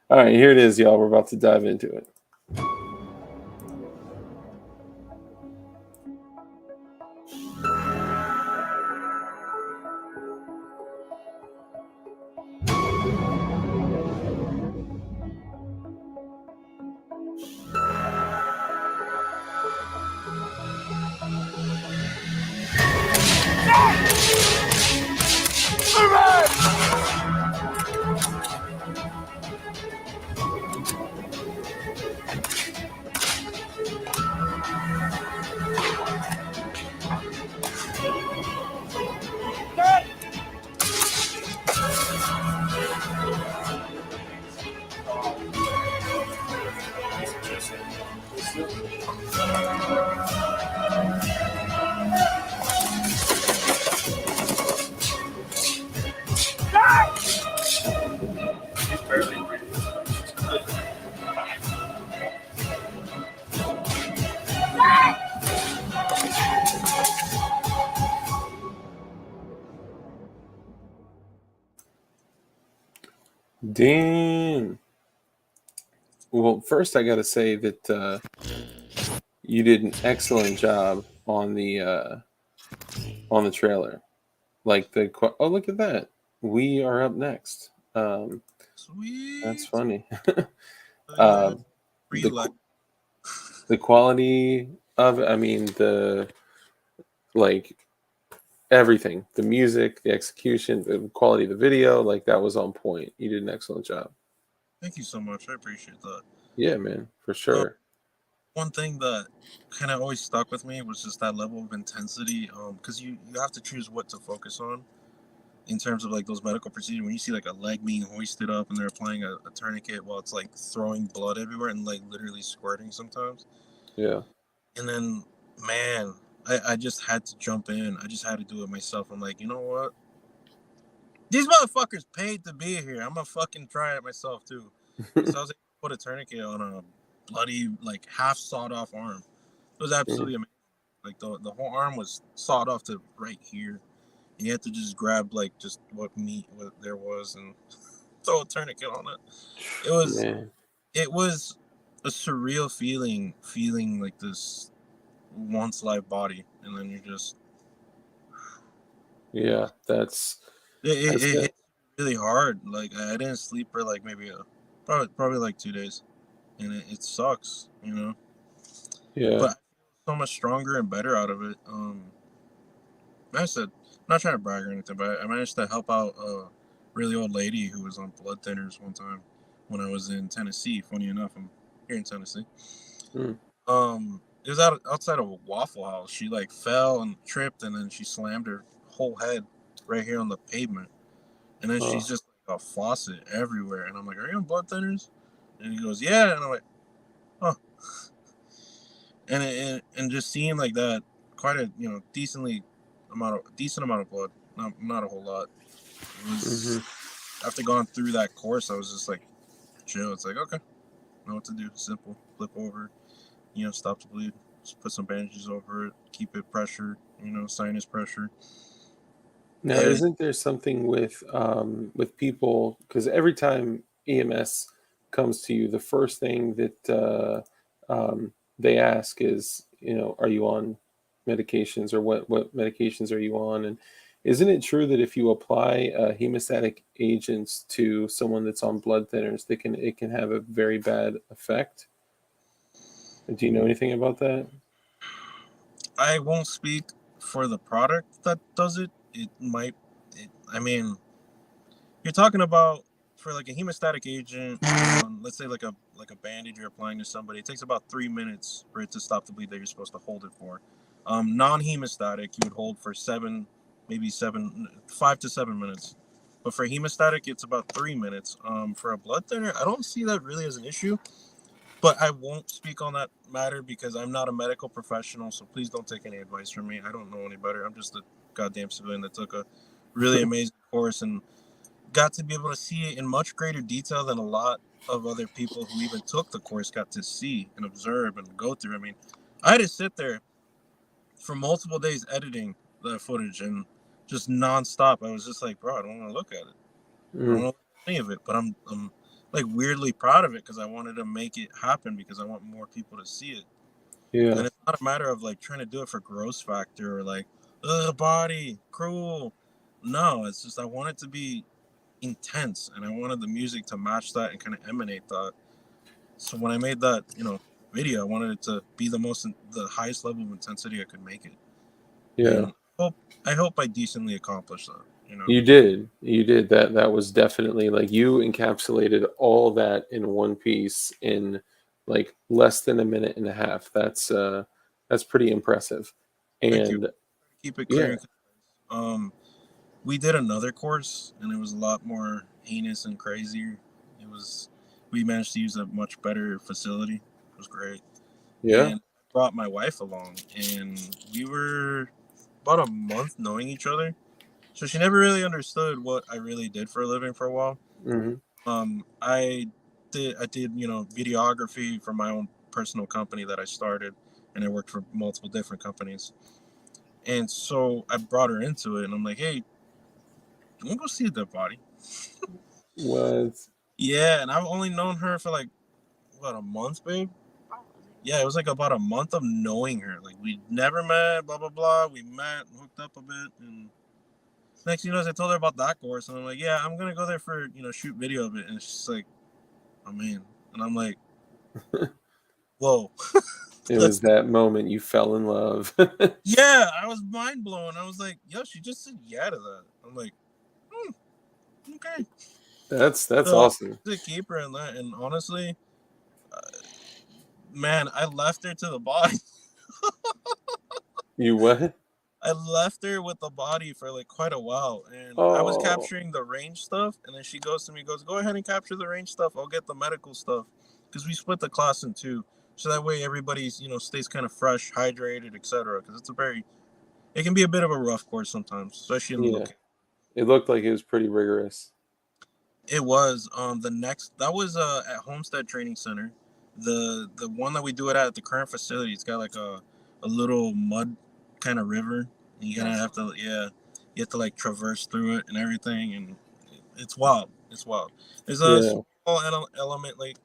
All right, here it is, y'all. We're about to dive into it. Damn. Well, first I got to say that you did an excellent job on the trailer. Like oh, look at that. We are up next. That's Sweet. funny. Yeah. um, the Relax. the quality of it, I mean the like everything, the music, the execution, the quality of the video, like that was on point. You did an excellent job. Thank you so much. I appreciate that. Yeah, man, for Um, sure. one thing that kind of always stuck with me was just that level of intensity. Because you have to choose what to focus on in terms of like those medical procedures. When you see like a leg being hoisted up and they're applying a tourniquet while it's like throwing blood everywhere and like literally squirting sometimes. Yeah. And then, man, I just had to jump in. I just had to do it myself. I'm like, you know what? These motherfuckers paid to be here. I'm gonna fucking try it myself too. And so I was able to put a tourniquet on a bloody, like half sawed off arm. It was Yeah. absolutely amazing. Like the whole arm was sawed off to right here. And you had to just grab like just what meat what there was and throw a tourniquet on it. It was Man. it was a surreal feeling like this once live body, and then you just Yeah, that's it good. hit really hard. Like I didn't sleep for like maybe probably like 2 days, and it sucks, you know. Yeah. But I feel so much stronger and better out of it. I said, I'm not trying to brag or anything, but I managed to help out a really old lady who was on blood thinners one time when I was in Tennessee. Funny enough, I'm here in Tennessee. Mm. It was outside of a Waffle House. She like fell and tripped, and then she slammed her whole head right here on the pavement. And then she's Oh. just like a faucet everywhere. And I'm like, "Are you on blood thinners?" And he goes, "Yeah." And I'm like, "Oh." And just seeing like that, quite a decent amount of blood, not a whole lot. It Hmm. was after going through that course, I was just like, chill. It's like, okay, know what to do. Simple. Flip over, stop the bleed. Just put some bandages over it. Keep it pressured. Sinus pressure. Now, Everything. isn't there something with people? Because every time EMS comes to you, the first thing that they ask is, are you on medications, or what medications are you on? And isn't it true that if you apply hemostatic agents to someone that's on blood thinners, it can have a very bad effect? Do you know anything about that? I won't speak for the product that does it. It might. I mean, you're talking about for like a hemostatic agent. Let's say like a bandage you're applying to somebody. It takes about 3 minutes for it to stop the bleed that you're supposed to hold it for. Non-hemostatic, you would hold for maybe 5 to 7 minutes. But for hemostatic, it's about 3 minutes. For a blood thinner, I don't see that really as an issue. But I won't speak on that matter because I'm not a medical professional. So please don't take any advice from me. I don't know any better. I'm just a goddamn civilian that took a really amazing course and got to be able to see it in much greater detail than a lot of other people who even took the course got to see and observe and go through. I mean, I had to sit there for multiple days editing the footage and just nonstop. I was just like, bro, I don't want to look at it. I don't Mm, want to look at any of it, but I'm like weirdly proud of it because I wanted to make it happen because I want more people to see it. yeah, And it's not a matter of like trying to do it for gross factor or like, body, cruel. No, it's just I want it to be intense and I wanted the music to match that and kind of emanate that. So when I made that, video, I wanted it to be the highest level of intensity I could make it. yeah. And I hope I decently accomplished that. You did. You did. That was definitely like you encapsulated all that in one piece in like less than a minute and a half. That's pretty impressive. Thank you. And Keep it clear yeah. and concise. We did another course and it was a lot more heinous and crazier. It was we managed to use a much better facility. It was great. Yeah. And I brought my wife along and we were about a month knowing each other. So she never really understood what I really did for a living for a while. Hmm. I did videography for my own personal company that I started, and I worked for multiple different companies. And so I brought her into it, and I'm like, hey, you want to go see a dead body? What? Yeah, and I've only known her for like what, a month, babe. Yeah, it was like about a month of knowing her. Like we never met, blah blah blah. We met, hooked up a bit, and next thing you know, I told her about that course, and I'm like, yeah, I'm gonna go there for shoot video of it, and she's like, oh man, and I'm like, whoa. It was that moment you fell in love. Yeah, I was mind blown. I was like, yo, she just said yeah to that. I'm like, hmm, okay. That's So awesome. to keep her in that, and honestly, man, I left her to the body. You what? I left her with the body for like quite a while, and I was Oh, capturing the range stuff, and then she goes to me, goes, "Go ahead and capture the range stuff. I'll get the medical stuff," because we split the class in two, so that way everybody's stays kind of fresh, hydrated, etc. Because it can be a bit of a rough course sometimes, especially in the yeah. location. It looked like it was pretty rigorous. It was the next that was at Homestead Training Center, the one that we do it at the current facility. It's got like a little mud kind of river, and you gotta have to you have to like traverse through it and everything, and it's wild. It's wild. There's a Yeah. small element like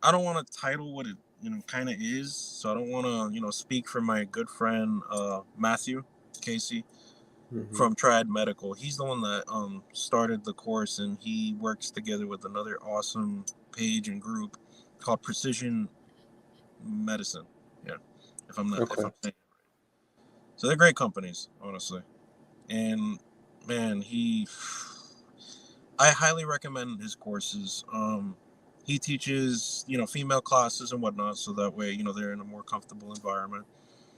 I don't want to title what it kind of is, so I don't want to speak for my good friend Matthew Casey Hmm. from Triad Medical. He's the one that started the course, and he works together with another awesome page and group called Precision Medicine. Yeah, if Okay. I'm saying it right. So they're great companies, honestly. And man, I highly recommend his courses. He teaches female classes and whatnot, so that way they're in a more comfortable environment.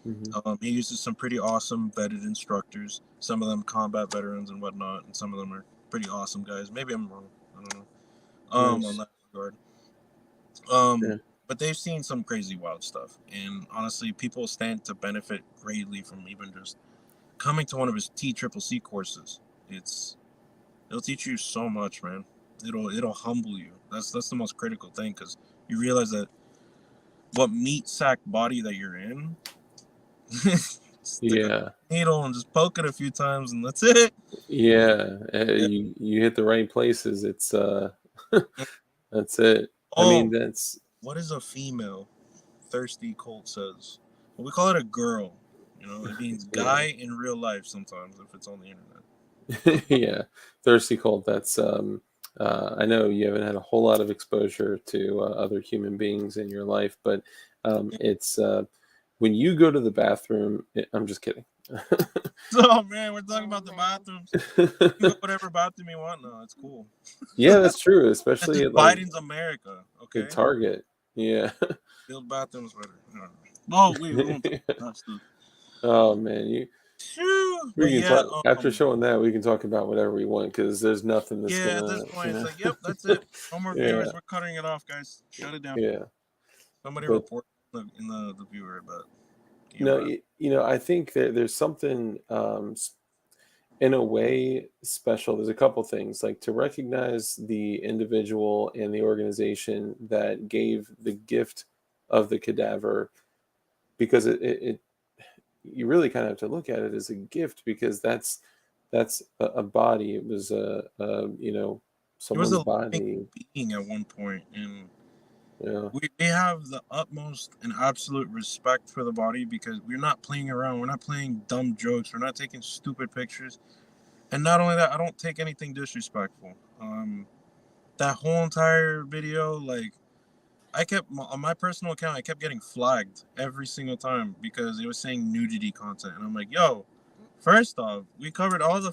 Hmm. He uses some pretty awesome vetted instructors. Some of them combat veterans and whatnot, and some of them are pretty awesome guys. Maybe I'm wrong. I don't know. On Nice. that regard. Yeah. But they've seen some crazy wild stuff, and honestly, people stand to benefit greatly from even just coming to one of his TCCC courses. It'll teach you so much, man. It'll humble you. That's the most critical thing because you realize that what meat sack body that you're in. Stick a Yeah. needle and just poke it a few times, and that's it. Yeah. Yeah. You hit the right places. It's that's it. I mean, Oh, that's what is a female? Thirsty Colt says. Well, we call it a girl. It means yeah. guy in real life sometimes if it's on the internet. Yeah. Thirsty cold. That's I know you haven't had a whole lot of exposure to other human beings in your life, but Yeah. it's when you go to the bathroom. I'm just kidding. Oh man, we're talking about the bathrooms. You can go whatever bathroom you want now. It's cool. Yeah, that's true, This especially is at like Biden's America. at Okay, Target. Yeah. build bathrooms better. No. Oh, we won't talk about that stuff. Oh man, you Phew. we But can yeah, talk after showing that we can talk about whatever we want because there's nothing that's yeah. At this gonna, point, it's like, yep, that's it. No more yeah, viewers. We're cutting it off, guys. Shut it down. yeah. Somebody But report the viewer, but can't no, rap. I think that there's something in a way special. There's a couple things like to recognize the individual and the organization that gave the gift of the cadaver because it you really kind of have to look at it as a gift because that's a body. It was It was someone's a living body. being at one point, and Yeah. we have the utmost and absolute respect for the body because we're not playing around. We're not playing dumb jokes. We're not taking stupid pictures. And not only that, I don't take anything disrespectful. That whole entire video, like, I kept on my personal account, I kept getting flagged every single time because it was saying nudity content, and I'm like, yo, first off, we covered all the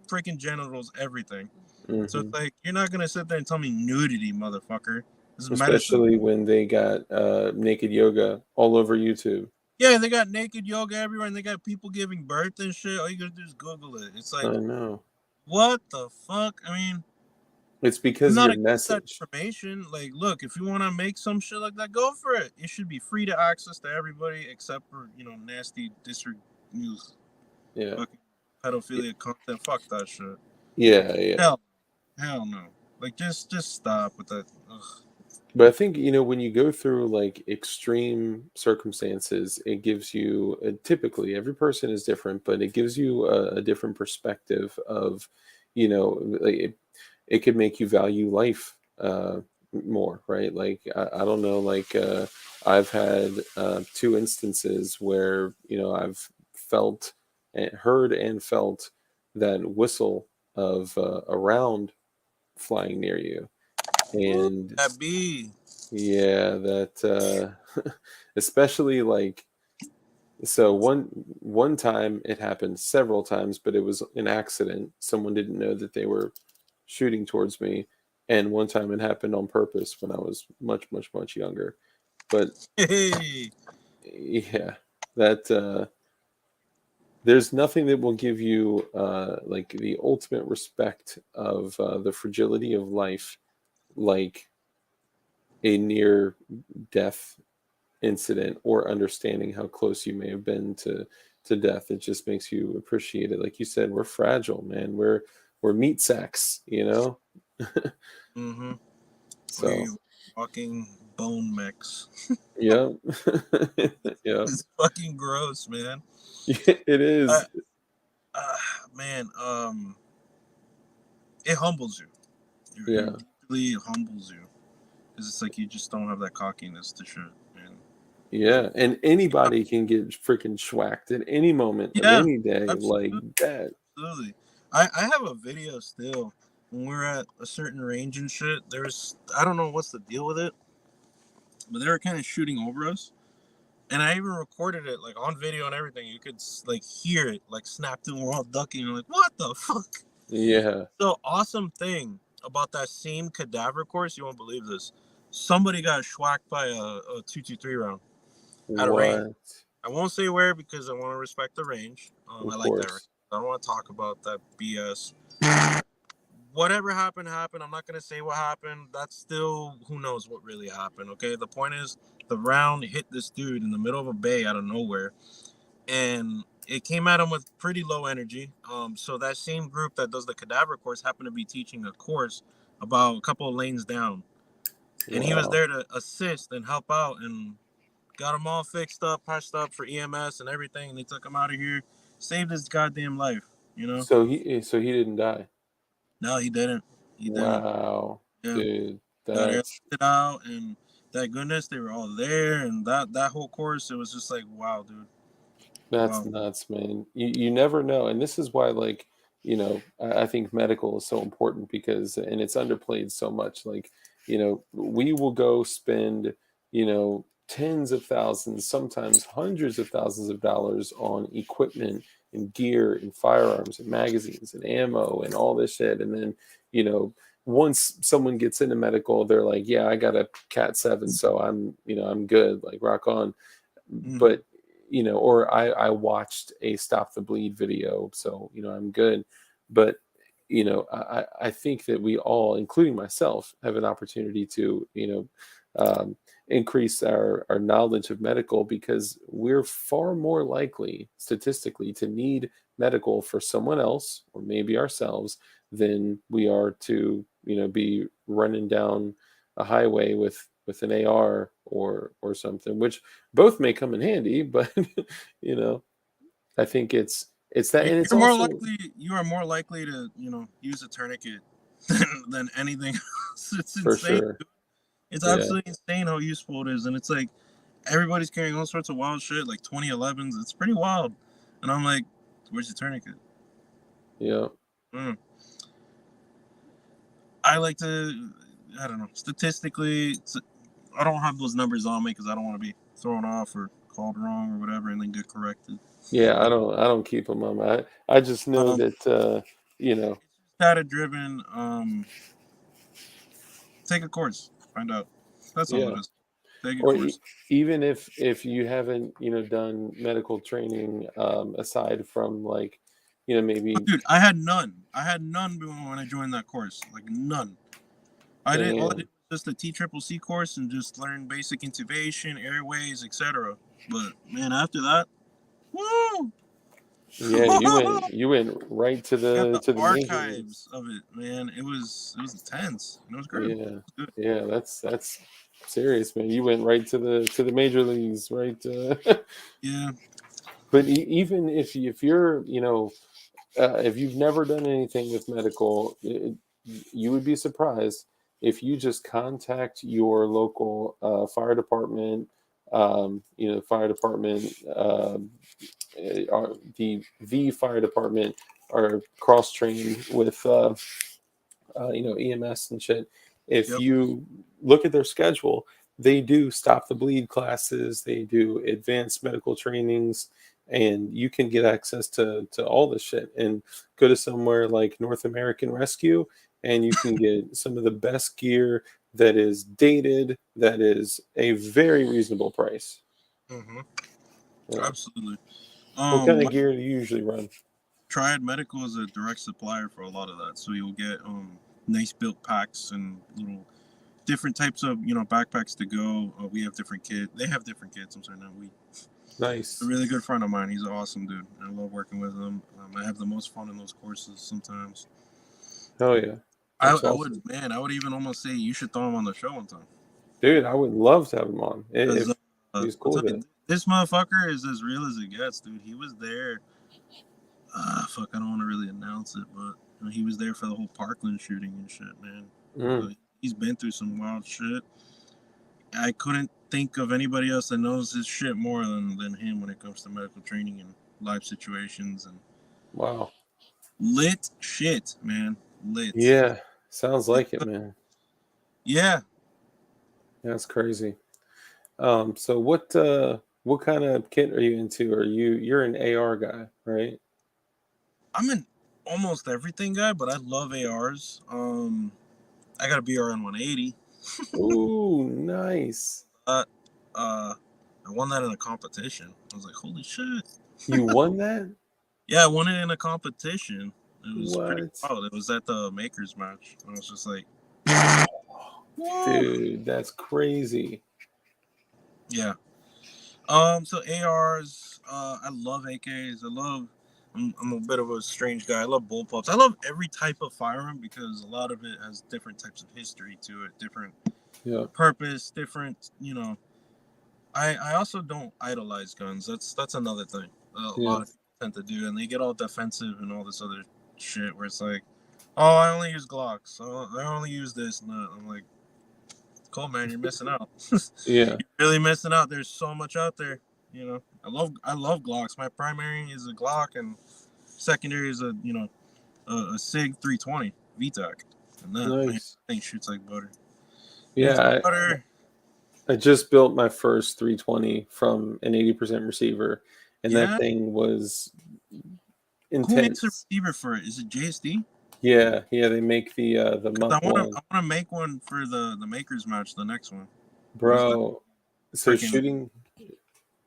freaking genitals, everything. So Hmm. it's like you're not gonna sit there and tell me nudity, motherfucker. This is medicine. Especially when they got naked yoga all over YouTube. Yeah, they got naked yoga everywhere, and they got people giving birth and shit. All you gotta do is Google it. It's like, I know. what the fuck? I mean, It's I'm because not your against that message. information. Like, look, if you want to make some shit like that, go for it. It should be free to access to everybody, except for nasty district news, Yeah. fucking pedophilia content. Fuck that shit. Yeah, yeah. Hell, hell no. Like, just stop with that. Ugh. But I think, when you go through like extreme circumstances, it gives you typically every person is different, but it gives you a different perspective of, like it could make you value life uh, more, right? Like I don't know, like I've had two instances where I've felt and heard and felt that whistle of a round flying near you, Woo, and that be. yeah, that especially like so one time it happened several times, but it was an accident. Someone didn't know that they were shooting towards me, and one time it happened on purpose when I was much, much, much younger. But Hey. yeah, that there's nothing that will give you like the ultimate respect of the fragility of life, like a near death incident or understanding how close you may have been to death. It just makes you appreciate it. Like you said, we're fragile, man. We're meat sacks, you know. Mm-hmm. So We walking bone mix. yeah, yeah, It's fucking gross, man. it I, is. man, it humbles you. It Yeah, deeply humbles you because it's like you just don't have that cockiness to shit. And yeah, and anybody can get freaking schwacked at any moment of yeah, any day, like absolutely, that. absolutely. I have a video still when we're at a certain range and shit. There's I don't know what's the deal with it, but they were kind of shooting over us. And I even recorded it like on video and everything. You could like hear it like snapped and we're all ducking. You're like, what the fuck? Yeah. So awesome thing about that same cadaver course, you won't believe this. Somebody got schwacked by a 223 round at a range. What? I won't say where because I want to respect the range. Of I like that range. course. I don't want to talk about that BS. Whatever happened, happened. I'm not going to say what happened. That's still, who knows what really happened, okay? The point is, the round hit this dude in the middle of a bay out of nowhere. And it came at him with pretty low energy. So that same group that does the cadaver course happened to be teaching a course about a couple of lanes down, and he was Wow. there to assist and help out and got him all fixed up, patched up for EMS and everything. And they took him out of here, saved his goddamn life. You know? So he didn't die. No, he didn't. He didn't. Wow, Yeah, dude, got that's airlifted out, and thank goodness they were all there. And that whole course, it was just like, wow, dude, That's wow. nuts, man. You never know, and this is why, like, I think medical is so important because, and it's underplayed so much. Like, we will go spend, tens of thousands, sometimes hundreds of thousands of dollars on equipment and gear and firearms and magazines and ammo and all this shit, and then, you know, once someone gets into medical, they're like, yeah, I got a Cat 7, so I'm good, like rock on. Mm. But or I watched a Stop the Bleed video, so I'm good. But I think that we all, including myself, have an opportunity to increase our knowledge of medical, because we're far more likely statistically to need medical for someone else or maybe ourselves than we are to be running down a highway with an AR or something, which both may come in handy, but you know, I think it's that, and it's You're more also likely. You are more likely to use a tourniquet than anything else. It's for insane. sure. It's Yeah, absolutely insane how useful it is, and it's like everybody's carrying all sorts of wild shit, like 2011s. It's pretty wild, and I'm like, where's your tourniquet? yeah, Mm. I like to. I don't know. Statistically, I don't have those numbers on me because I don't want to be thrown off or called wrong or whatever, and then get corrected. yeah. I But don't I don't keep them on my. I just know um, that you know, data driven. Take a course, find out. That's all it yeah. is. Take a Or course. even if you haven't done medical training aside from, like, Oh, maybe dude, I had none. I had none when I joined that course. Like none. I did all I did damn. was just a TCCC course and just learn basic intubation, airways, etc. But man, after that, woo! Yeah, you went right to Got the the to the major leagues. archives of it, man. It was intense. And it was good. It Yeah, was good. yeah, that's serious, man. You went right to the major leagues, right? Yeah. But even if you're, if you've never done anything with medical, you would be surprised. if you just contact your local fire department, fire department, the fire department are cross trained with EMS and shit. If Yep. you look at their schedule, they do stop the bleed classes, they do advanced medical trainings, and you can get access to all this shit and go to somewhere like North American Rescue, and you can get some of the best gear that is dated, that is a very reasonable price. Hmm. Yeah. Absolutely. What kind of My gear do you usually run? Triad Medical is a direct supplier for a lot of that, so you'll get nice built packs and little different types of backpacks to go. We have different kits. They have different kits. I'm sorry, not we. A Nice. really good friend of mine. He's an awesome dude. I love working with him. I have the most fun in those courses sometimes. Oh yeah. I, That's I awesome. would, man, I would even almost say you should throw him on the show one time. Dude, I would love to have him on Because if he's I'll cool tell with you, it. this motherfucker is as real as it gets, dude. He was there. Fuck, I don't want to really announce it, but he was there for the whole Parkland shooting and shit, man. Mm, So he's been through some wild shit. I couldn't think of anybody else that knows his shit more than him when it comes to medical training and life situations and wow. lit shit, man. Lit. Yeah, sounds like it, man. Yeah, That's crazy. So what kind of kit are you into? You're an AR guy, right? I'm an almost everything guy, but I love ARs. I got a BRN 180. Ooh, nice. Uh, uh, I won that in a competition. I was like, holy shit. You won that? Yeah, I won it in a competition. It was pretty What? wild. It was at the Makers match. I was just like, woo. Dude, that's crazy. Yeah. So ARs, I love AKs. I'm a bit of a strange guy. I love bullpups. I love every type of firearm because a lot of it has different types of history to it, different Yeah, purpose, different. I also don't idolize guns. That's another thing. A yeah. lot of people tend to do, and they get all defensive and all this other shit where it's like, oh, I only use Glocks. Oh, I only use this and that. I'm like, cool, man, you're missing out. Yeah. You're really missing out. There's so much out there. I love Glocks. My primary is a Glock, and secondary is a Sig 320 VTAC, and that man Nice. thing shoots like butter. It's Yeah, butter. I just built my first 320 from an 80% receiver, and that Yeah. thing was Who makes a intense. receiver for it? Is it JSD? Yeah, yeah, they make the Because I Muck want to one. I want to make one for the Makers match, the next one. Who's the Bro. So freaking? shooting,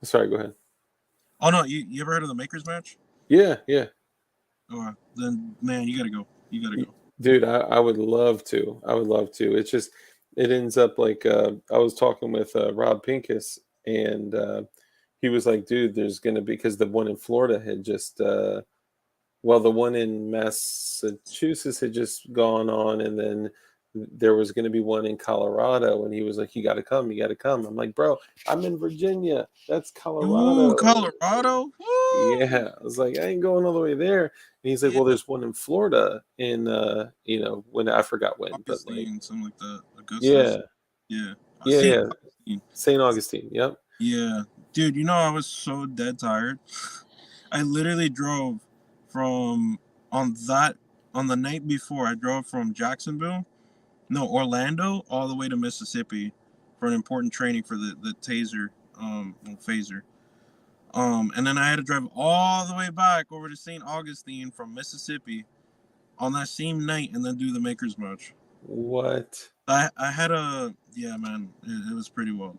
sorry, go ahead. Oh no, you ever heard of the Makers match? Yeah, yeah. Oh, then man, you gotta go. You gotta go. Dude, I would love to. I would love to. It's just it ends up like I was talking with Rob Pincus, and he was like, dude, there's gonna be, because the one in Florida had just the one in Massachusetts had just gone on, and then there was going to be one in Colorado, and he was like, you got to come, you got to come. I'm like, bro, I'm in Virginia, that's Ooh, Colorado. Colorado. Woo! Yeah, I was like, I ain't going all the way there. And he's like, Yeah, well, there's one in Florida in when, I forgot when, but like, Augustine, something like that. Augustus. yeah, Yeah. yeah, St. yeah, Augustine. St. Augustine. Yep. Yeah, dude. I was so dead tired. I literally drove from on that on the night before. I drove from Jacksonville, no, Orlando, all the way to Mississippi for an important training for the taser, phaser. And then I had to drive all the way back over to St. Augustine from Mississippi on that same night, and then do the Makers March. What? I had a yeah, man, it was pretty wild.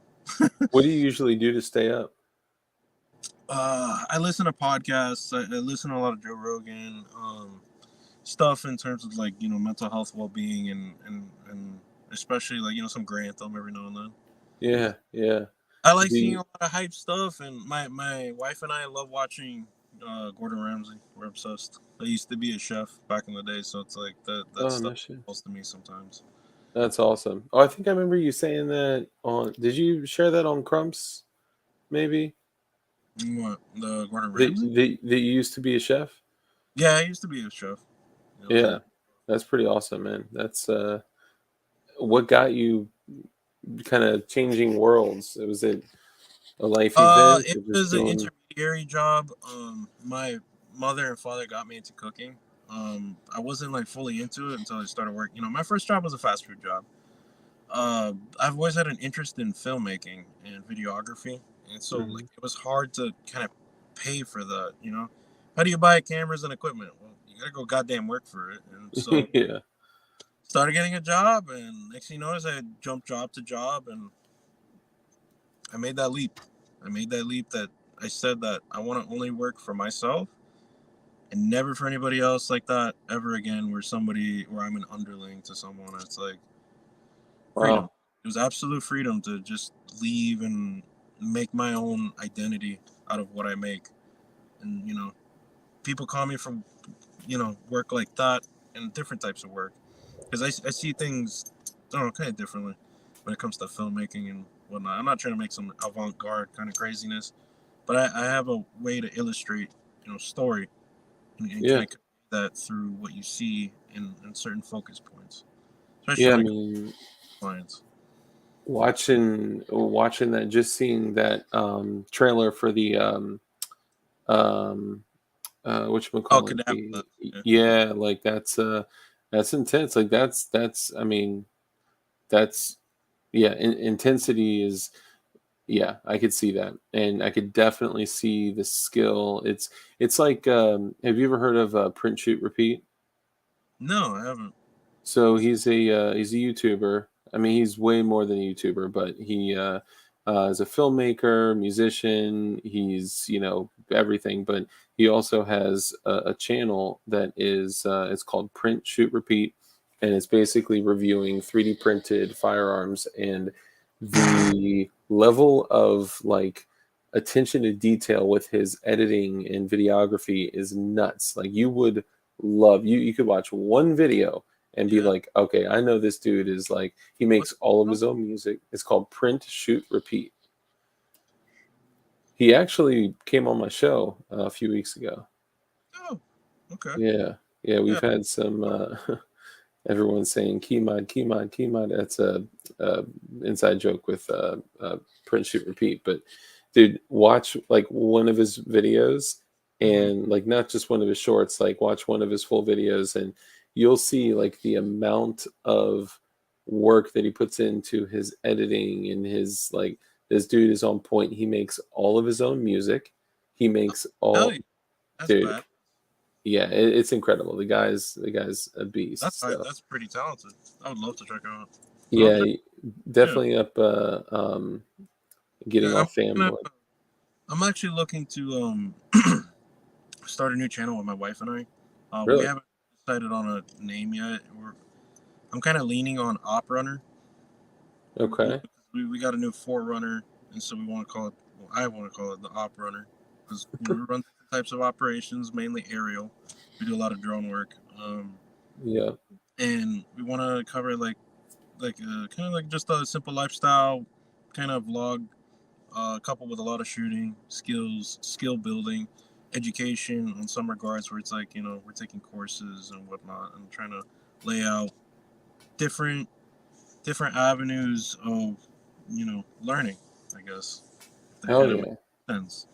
What do you usually do to stay up? I listen to podcasts. I listen to a lot of Joe Rogan, stuff in terms of like mental health, well being, and especially like some Grey Anthem every now and then. Yeah, yeah. I like Do seeing a you, lot of hype stuff, and my wife and I love watching Gordon Ramsay. We're obsessed. I used to be a chef back in the day, so it's like that oh, stuff no shit. calls to me sometimes. That's awesome. Oh, I think I remember you saying that on. Did you share that on Crumps? Maybe What, the Gordon Ramsay? that you used to be a chef. Yeah, I used to be a chef. Yeah, that's pretty awesome, man. That's what got you kind of changing worlds? Was it a life event It or just was an doing? intermediary job. My mother and father got me into cooking. I wasn't like fully into it until I started working. You know, my first job was a fast food job. I've always had an interest in filmmaking and videography, and so like Mhm. it was hard to kind of pay for that. You know, how do you buy cameras and equipment? Well, you gotta go goddamn work for it. And so Yeah. started getting a job, and next thing you notice, I jumped job to job, and I made that leap. I made that leap that I said that I want to only work for myself and never for anybody else like that ever again. Where I'm an underling to someone. It's like freedom. Wow. It was absolute freedom to just leave and make my own identity out of what I make. And you know, people call me from work like that and different types of work because I see things I don't know kind of differently when it comes to filmmaking and whatnot. I'm not trying to make some avant-garde kind of craziness, but I have a way to illustrate story and kind Yeah. of convey that through what you see in certain focus points, especially Yeah. I like mean, clients. watching that, just seeing that trailer for the um Oh, whatchamacallit, cadaver the lens. Yeah. yeah, like that's intense. Like that's I mean, that's yeah, intensity is yeah, I could see that. And I could definitely see the skill. It's like have you ever heard of print shoot repeat? No, I haven't. So he's a YouTuber. I mean, he's way more than a YouTuber, but he is a filmmaker, musician. He's everything, but he also has a channel that is it's called Print Shoot Repeat, and it's basically reviewing 3D printed firearms and the level of like attention to detail with his editing and videography is nuts. Like you would love you could watch one video and be Yeah. like, okay, I know this dude is like, he What's makes all of it his own music. It's called Print, Shoot, Repeat. He actually came on my show a few weeks ago. called? Oh, okay. Yeah. Yeah. We've Yeah. had some, everyone saying Keymod, Keymod, Keymod. That's a inside joke with Print, Shoot, Repeat. But dude, watch like one of his videos Hmm. and like not just one of his shorts, like watch one of his full videos and you'll see like the amount of work that he puts into his editing and his like this dude is on point. He makes all of his own music. He makes Hell all yeah. That's dude, bad. yeah, it's incredible. The guy's a beast. So That's pretty talented. I would love to check out. But yeah, yeah. definitely up getting Yeah, off fam mode. I'm actually looking to start a new channel with my wife and I. We Really? haven't decided on a name yet. I'm kind of leaning on Op Runner. Okay. We got a new Forerunner, and so we want to call it. Well, I want to call it the Op Runner because we run different types of operations, mainly aerial. We do a lot of drone work, Yeah. and we want to cover kind of like just a simple lifestyle kind of vlog, coupled with a lot of shooting skills, skill building, education on some regards where it's like we're taking courses and whatnot and trying to lay out different different avenues of learning, I guess, if that Hell kind of makes yeah. sense,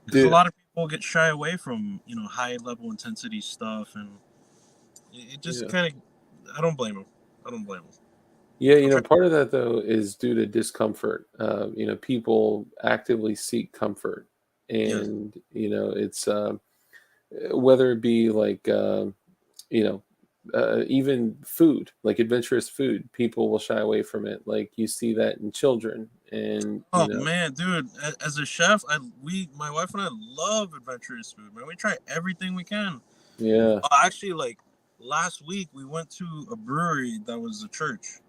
because a Dude, lot of people get shy away from high level intensity stuff, and it just yeah. kind of, I don't blame them. I don't blame them. Yeah, I'm trying. part of that though is due to discomfort. People actively seek comfort. Yes. And, it's whether it be like you know, even food, like adventurous food, people will shy away from it. Like you see that in children, and Oh man, dude! As a chef, my wife and I love adventurous food. Man, we try everything we can. yeah, Actually, like last week, we went to a brewery that was a church.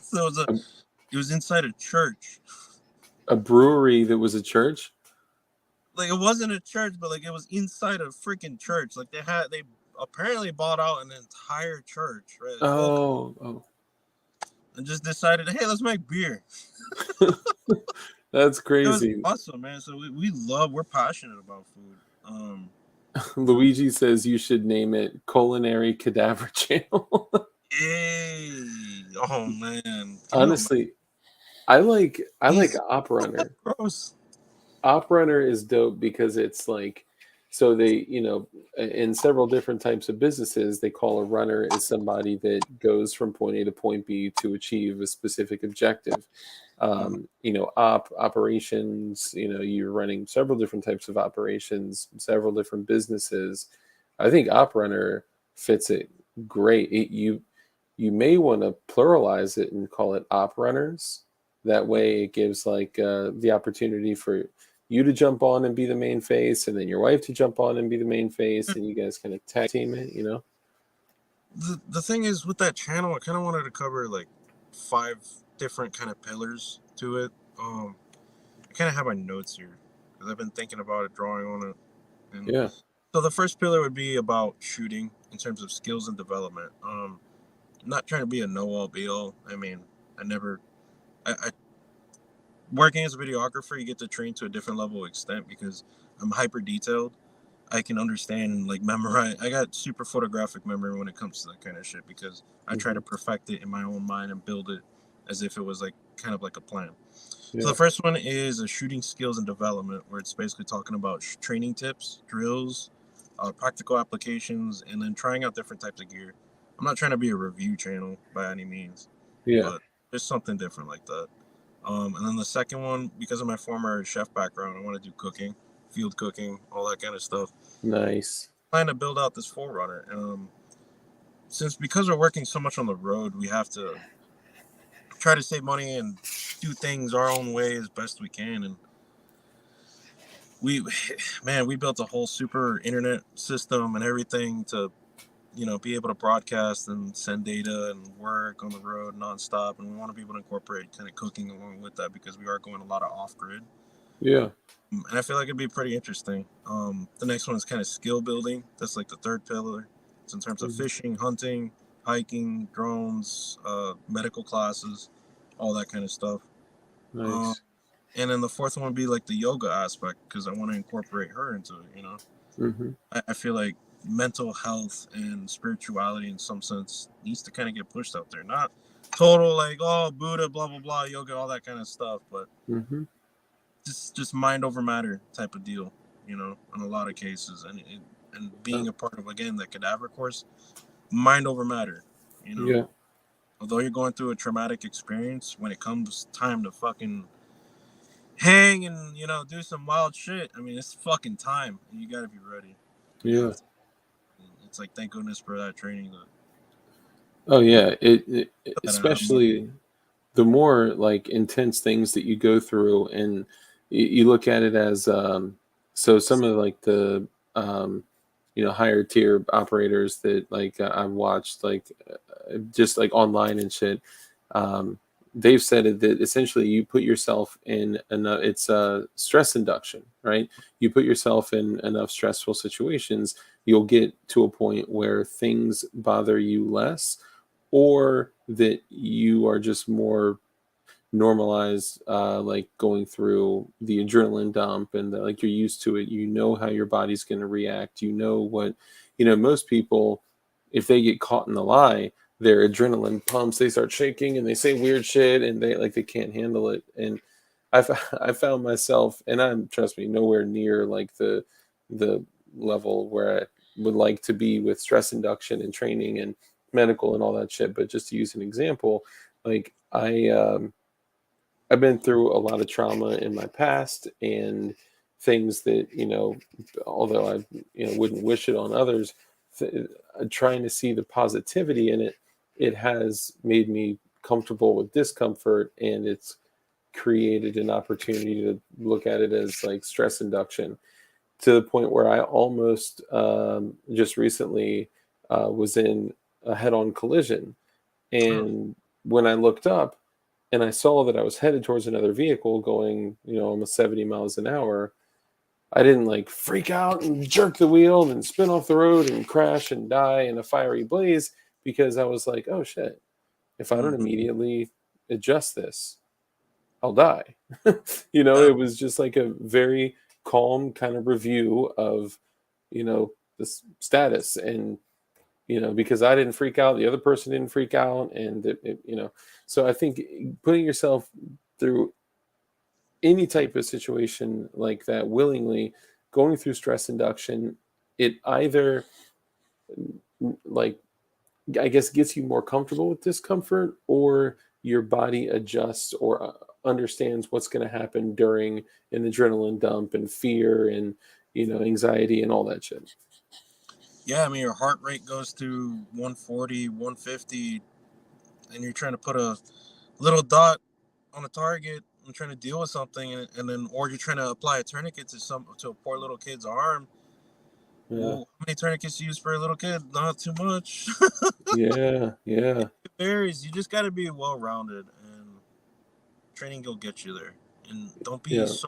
So a, it was inside a church. a brewery that was a church. Like it wasn't a church, but like it was inside a freaking church. Like they apparently bought out an entire church, right? Full, Oh, and just decided, hey, let's make beer. oh, that's It was crazy. awesome, man. So we're passionate about food. Luigi says you should name it Culinary Cadaver Channel. Hey, Oh man, can you imagine? Honestly, I like He's Op Runner. gross. Op Runner is dope because it's like, so they, in several different types of businesses, they call a runner is somebody that goes from point A to point B to achieve a specific objective. Mm, Operations, you're running several different types of operations, several different businesses. I think Op Runner fits it great. You may want to pluralize it and call it Op Runners. That way, it gives like the opportunity for you to jump on and be the main face, and then your wife to jump on and be the main face, and you guys kind of tag team it. the thing is with that channel, I kind of wanted to cover like 5 different kind of pillars to it. I kind of have my notes here because I've been thinking about it, drawing on it, and Yeah, so the first pillar would be about shooting in terms of skills and development. Not trying to be a know-all be-all. I mean, I never, I working as a videographer, you get to train to a different level of extent because I'm hyper detailed. I can understand and like memorize. I got super photographic memory when it comes to that kind of shit because I try hmm to perfect it in my own mind and build it as if it was like kind of like a plan. So the yeah, first one is a shooting skills and development, where it's basically talking about training tips, drills, practical applications, and then trying out different types of gear. I'm not trying to be a review channel by any means, yeah. but there's something different like that. And then the second one, because of my former chef background, I want to do cooking, field cooking, all that kind of stuff. Nice. Plan to build out this forerunner. Since because we're working so much on the road, we have to try to save money and do things our own way as best we can. And we, man, we built a whole super internet system and everything to, be able to broadcast and send data and work on the road nonstop. And we want to be able to incorporate kind of cooking along with that because we are going a lot of off grid. Yeah, And I feel like it'd be pretty interesting. The next one is kind of skill building. That's like the third pillar. It's in terms of hmm fishing, hunting, hiking, drones, medical classes, all that kind of stuff. Um, nice. and then the fourth one would be like the yoga aspect because I want to incorporate her into it. hmm I feel like mental health and spirituality in some sense needs to kind of get pushed out there. Not total like oh Buddha, blah blah blah, yoga, all that kind of stuff, but hmm just mind over matter type of deal, in a lot of cases, and being Oh, a part of again that cadaver course, mind over matter, you know. yeah, Although you're going through a traumatic experience, when it comes time to fucking hang and do some wild shit, I mean it's fucking time, and you gotta be ready. You yeah. have to. It's like thank goodness for that training. Oh, yeah. That I have more. Especially the more like intense things that you go through, and you look at it as so some of like the higher tier operators that like I've watched like just like online and shit. um they've said it that essentially you put yourself in enough, it's stress induction, right? You put yourself in enough stressful situations, you'll get to a point where things bother you less, or that you are just more normalized, like going through the adrenaline dump, and like you're used to it, you know how your body's going to react, you know what, most people, if they get caught in the lie, their adrenaline pumps, they start shaking and they say weird shit, and they can't handle it. And I found myself, and I'm, trust me, nowhere near like the level where I would like to be with stress induction and training and medical and all that shit, but just to use an example, like I've been through a lot of trauma in my past, and things that, although I, wouldn't wish it on others, trying to see the positivity in it, it has made me comfortable with discomfort, and it's created an opportunity to look at it as like stress induction, to the point where I almost just recently was in a head-on collision, Oh, and when I looked up and I saw that I was headed towards another vehicle going, almost 70 miles an hour, I didn't like freak out and jerk the wheel and spin off the road and crash and die in a fiery blaze, because I was like, oh shit, if I don't mhm. immediately adjust this, I'll die. Yeah. It was just like a very calm kind of review of, the status. And because I didn't freak out, the other person didn't freak out, and so I think putting yourself through any type of situation like that willingly, going through stress induction, it either like I guess gets you more comfortable with discomfort, or your body adjusts or understands what's going to happen during an adrenaline dump and fear and anxiety and all that shit. Yeah, I mean, your heart rate goes to 140, 150, and you're trying to put a little dot on a target and trying to deal with something, and then, or you're trying to apply a tourniquet to a poor little kid's arm. Yeah, Well, how many tourniquets you use for a little kid? Not too much. yeah, yeah, It varies. You just got to be well rounded, and training will get you there. And don't be yeah, so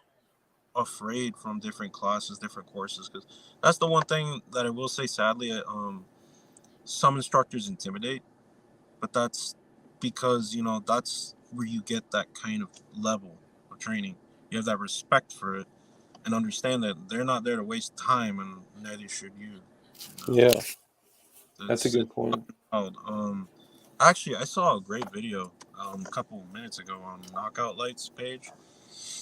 afraid from different classes, different courses, because that's the one thing that I will say. Sadly, some instructors intimidate, but that's because that's where you get that kind of level of training. You have that respect for it and understand that they're not there to waste time, and neither should you. You know, yeah. That's a it's good point. wild. Actually, I saw a great video a couple of minutes ago on Knockout Lights page.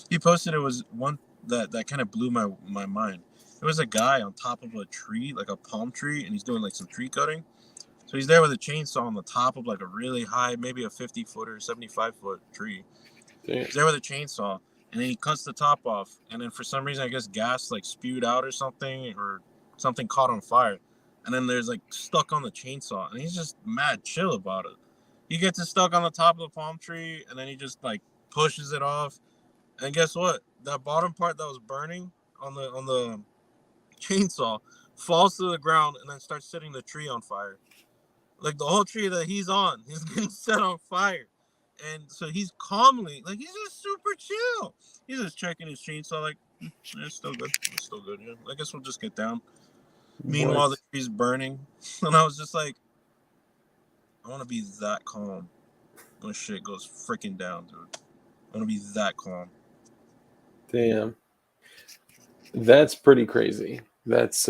He posted, it was one that kind of blew my mind. It was a guy on top of a tree, like a palm tree, and he's doing like some tree cutting. So he's there with a chainsaw on the top of like a really high, maybe a 50-foot or 75-foot tree. Damn. He's there with a chainsaw, and then he cuts the top off, and then for some reason, I guess gas like spewed out or something caught on fire, and then there's like stuck on the chainsaw, and he's just mad chill about it. He gets it stuck on the top of the palm tree, and then he just like pushes it off, and guess what? That bottom part that was burning on the chainsaw falls to the ground and then starts setting the tree on fire. Like the whole tree that he's on is getting set on fire. And so he's calmly, like he's just super chill. He's just checking his chainsaw, like, it's still good. It's still good, yeah. I guess we'll just get down. What? Meanwhile, the tree's burning. And I was just like, I want to be that calm when shit goes freaking down, dude. I want to be that calm. Damn. That's pretty crazy. That's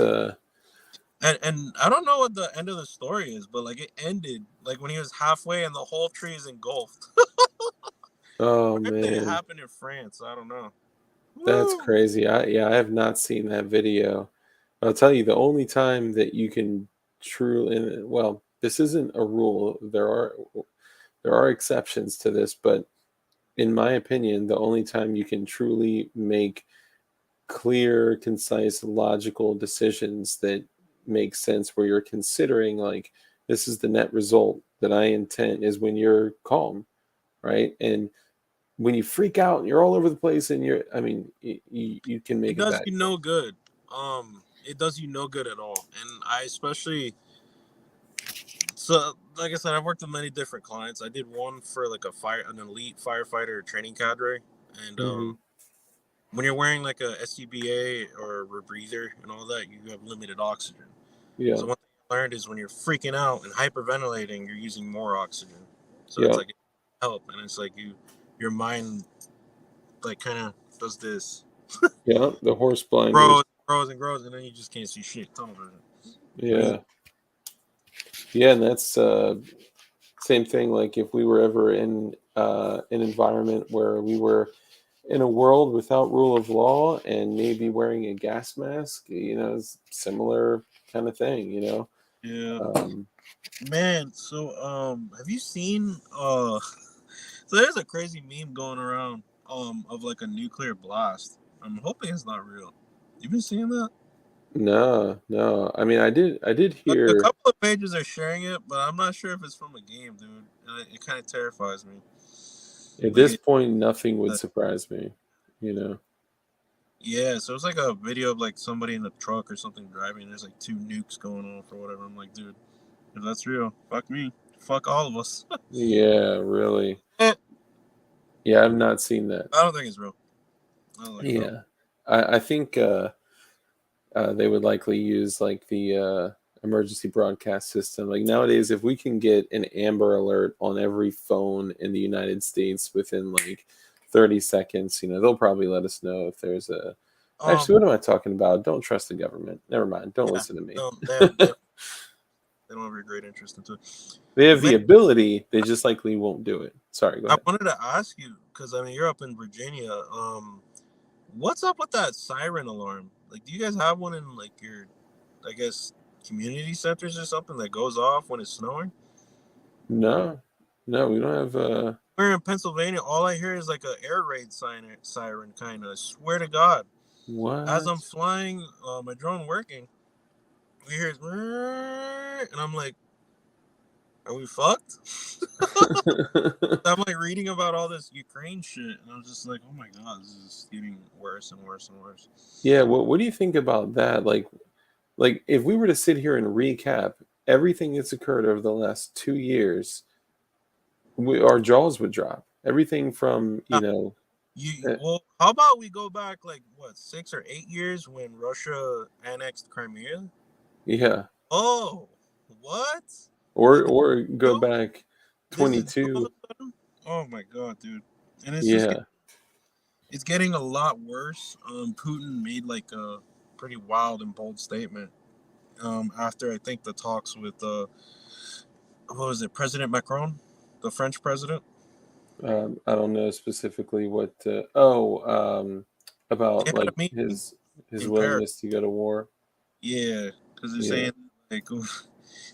And I don't know what the end of the story is, but like it ended like when he was halfway and the whole tree is engulfed. oh Maybe it man. happened in France. I don't know. That's Woo! crazy. I have not seen that video. I'll tell you, the only time that you can truly, well, this isn't a rule. There are exceptions to this, but in my opinion, the only time you can truly make clear, concise, logical decisions that make sense where you're considering like this is the net result that I intend is when you're calm, right? And when you freak out and you're all over the place and I mean, you can It make it does bad. you no good. It does you no good at all. And I especially, so like I said, I've worked with many different clients. I did one for like an elite firefighter training cadre, and Hmm. when you're wearing like a SCBA or a rebreather and all that, you have limited oxygen. Yeah, So one thing I learned is when you're freaking out and hyperventilating, you're using more oxygen. So it's yeah, like help, and it's like your mind like kind of does this, yeah. The horse blinders. grows, and then you just can't see shit. Tunnel vision. Crazy. Yeah, yeah, and that's same thing. Like if we were ever in an environment where we were in a world without rule of law and maybe wearing a gas mask, it's similar kind of thing, Yeah, Um, man. So have you seen So there's a crazy meme going around of like a nuclear blast. I'm hoping it's not real. You been seeing that? no, no. I mean, I did A hear couple of pages are sharing it, but I'm not sure if it's from a game, dude. And it kind of terrifies me. at Like, this point, nothing would surprise me, you know. yeah. So it's like a video of like somebody in a truck or something driving. There's like two nukes going off or whatever. I'm like, dude, if that's real, fuck me, fuck all of us. Yeah, really. I Yeah, I've not seen that. don't think it's real. I don't think it's real. Yeah, I think they would likely use like the emergency broadcast system. Like nowadays, if we can get an Amber Alert on every phone in the United States within like 30 seconds, they'll probably let us know if there's a. Um, Actually, what am I talking about? Don't trust the government. Never mind. Don't yeah. listen to me. No, they They don't have a great interest into it. They have Man, the ability, they just likely won't do it. Sorry, go I ahead. wanted to ask you because I mean you're up in Virginia. What's up with that siren alarm? Like, do you guys have one in like your, I guess, community centers or something that goes off when it's snowing? No, no, we don't have. We're in Pennsylvania. All I hear is like a air raid siren kind of. I swear to God, as What? I'm flying my drone working, we hear and I'm like, are we fucked? I'm like reading about all this Ukraine shit, and I'm just like, oh my God, this is getting worse and worse and worse. Yeah, what do you think about that? Like if we were to sit here and recap everything that's occurred over the last 2 years, our jaws would drop. Everything from, Well, how about we go back like what 6 or 8 years when Russia annexed Crimea? yeah, Oh, what? or Like this or go new? back This is new all of 22. a sudden? Oh my God, dude! And it's just Yeah. it's getting a lot worse. Putin made like a pretty wild and bold statement. After I think the talks with what was it, President Macron, the French president. I don't know specifically what. They About had a like meeting his in Paris. willingness to go to war. Yeah, because they're Yeah. saying like,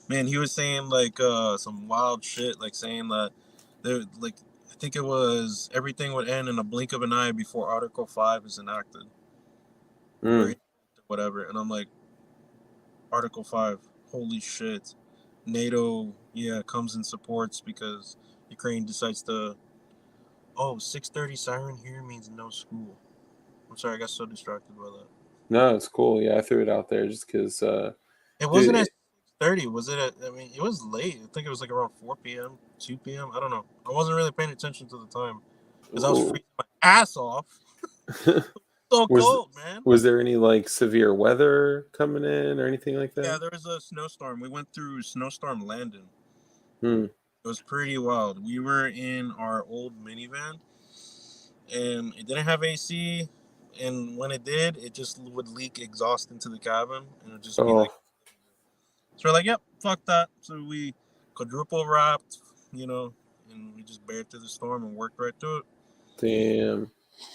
man, he was saying like some wild shit, like saying that there like I think it was everything would end in a blink of an eye before Article 5 is enacted or Mm. whatever. And I'm like, Article 5, holy shit. NATO, yeah, comes and supports because Ukraine decides to 6:30 siren here means no school. I'm sorry, I got so distracted by that. No, it's cool. Yeah, I threw it out there just because, It dude. wasn't at 6:30, was it? I mean, it was late. I think it was like around 4 p.m., 2 p.m. I don't know. I wasn't really paying attention to the time because I was Ooh. freezing my ass off. So was cold, man. was there any like severe weather coming in or anything like Yeah, that? there was a snowstorm. We went through snowstorm Landon. Hmm. It was pretty wild. We were in our old minivan and it didn't have AC. And when it did, it just would leak exhaust into the cabin and it would just be like, Oh, so we're like, yep, fuck that. So we quadruple wrapped, you know, and we just bared through the storm and worked right through it. damn.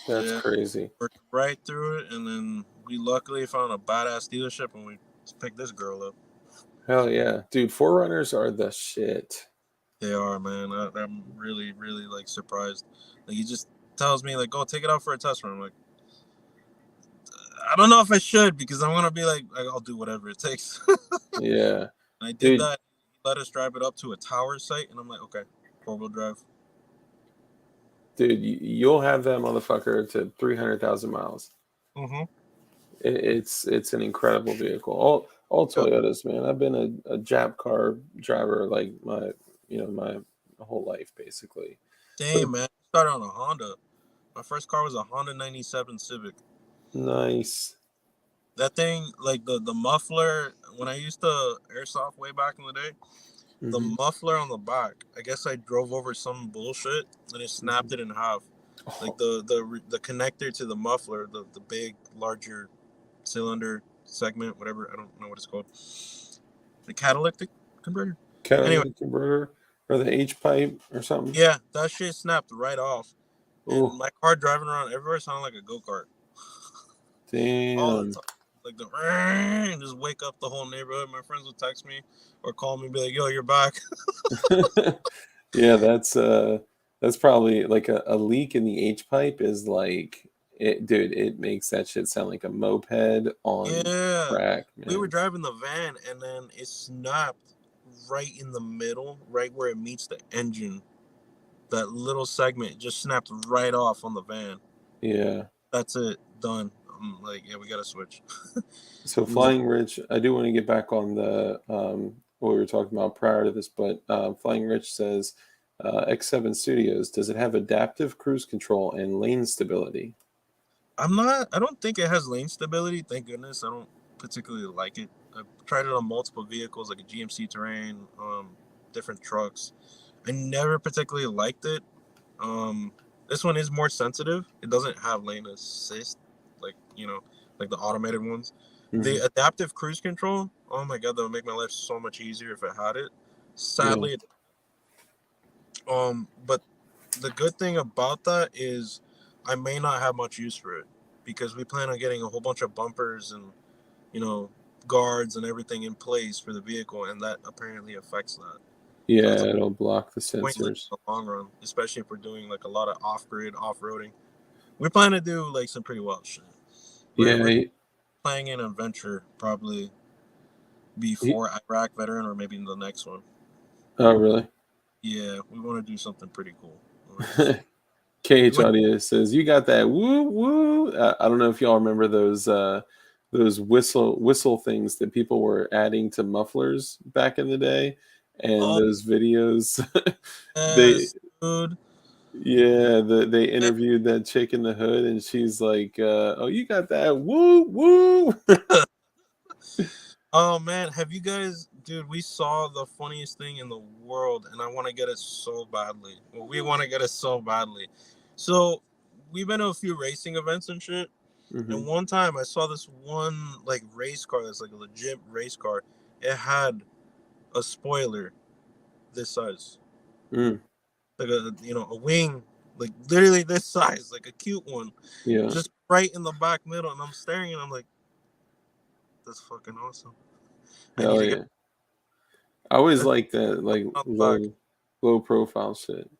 That's Yeah, crazy. worked right through it. And then we luckily found a badass dealership and we picked this girl up. Hell yeah. Dude, Forerunners are the shit. They are, man. I'm really, really like surprised. Like he just tells me like, go take it out for a test run. I'm like, I don't know if I should because I'm gonna be like I'll do whatever it takes. Yeah. And I did Dude, that. He let us drive it up to a tower site, and I'm like, okay, 4-wheel drive. dude, you'll have that motherfucker to 300,000 miles. Mm-hmm. It's an incredible vehicle. All Yep. Toyotas, man. I've been a Jap car driver like my whole life basically. But Damn, man. I started on a Honda. My first car was a Honda 97 Civic. nice. That thing, like the muffler, when I used to airsoft way back in the day, the Hmm. muffler on the back, I guess I drove over some bullshit and it Hmm. snapped it in half. Like Oh, the connector to the muffler, the big, larger cylinder segment, whatever, I don't know what it's called. The catalytic converter. Anyway, catalytic converter or the H pipe or something. yeah, that shit snapped right off. And Oh, my car driving around everywhere sounded like a go-kart. All the damn. time. Like the and just wake up the whole neighborhood. My friends would text me or call me and be like, yo, you're back. Yeah, that's probably like a leak in the H pipe is like it, dude. It makes that shit sound like a moped on Yeah. crack, We were man. driving the van and then it snapped right in the middle, right where it meets the engine. That little segment just snapped right off on the van. Yeah. That's it. Done. I'm like, yeah, we gotta switch. So I'm like, Flying Rich, I do want to get back on the what we were talking about prior to this, but Flying Rich says X7 Studios, does it have adaptive cruise control and lane stability? I don't think it has lane stability. Thank goodness. I don't particularly like it. I've tried it on multiple vehicles, like a GMC Terrain, different trucks. I never particularly liked it. This one is more sensitive. It doesn't have lane assist, like like the automated ones. The Hmm. adaptive cruise control Oh my god, that would make my life so much easier if it had it. Yeah. Sadly, but the good thing about that is I may not have much use for it because we plan on getting a whole bunch of bumpers and you know guards and everything in place for the vehicle, and that apparently affects that. So it's Yeah, like it'll block the pointless sensors. in the long run, especially if we're doing like a lot of off-grid off-roading. We plan to do like some pretty wild shit. We're Yeah. planning an adventure probably He, before Iraq veteran or maybe in the next one. oh, really? Yeah, we want to do something pretty cool. We just we KH went. Audio says you got that woo woo. I don't know if y'all remember those whistle things that people were adding to mufflers back in the day, and Oh those videos. they yes, dude. they interviewed that chick in the hood, and she's like, "Oh, you got that woo woo." Oh man, have you guys, dude? We saw the funniest thing in the world, and I want to get it so badly. Well, we want to get it so badly. So we've been to a few racing events and shit. Hmm. And one time I saw this one like race car that's like a legit race car. It had a spoiler this size, Mm, like a wing, like literally this size, like a cute one, yeah, just right in the back middle. And I'm staring and I'm like, that's fucking awesome. I need hell to get yeah. I always that like that, like on the back. low profile shit.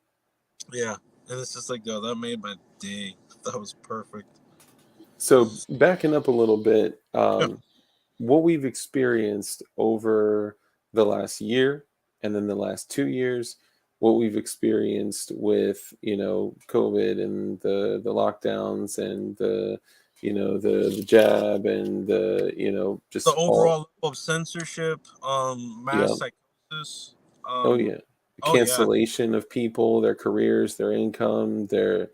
Yeah, and it's just like, yo, that made my day. That was perfect. So backing up a little bit, Yeah. what we've experienced over the last year and then the last 2 years, what we've experienced with COVID and the lockdowns and the jab and The just all. overall level of censorship, Yeah. mass psychosis. Oh Um, yeah, oh yeah. cancellation of people, their careers, their income, their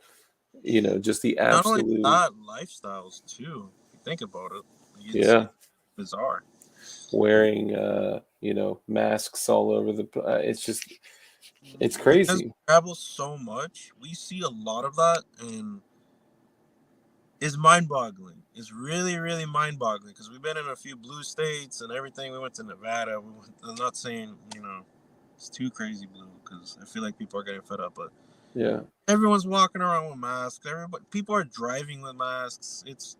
just the Not only absolute. that, lifestyles too. If you think about it, Yeah, it's bizarre. wearing masks all over it's just it's Because crazy. we travel so much, we see a lot of that, and it's mind-boggling. It's really, really mind-boggling because we've been in a few blue states and everything. We went to Nevada. I'm not saying it's too crazy blue because I feel like people are getting fed up, but Yeah, everyone's walking around with masks. Everybody, people are driving with masks. It's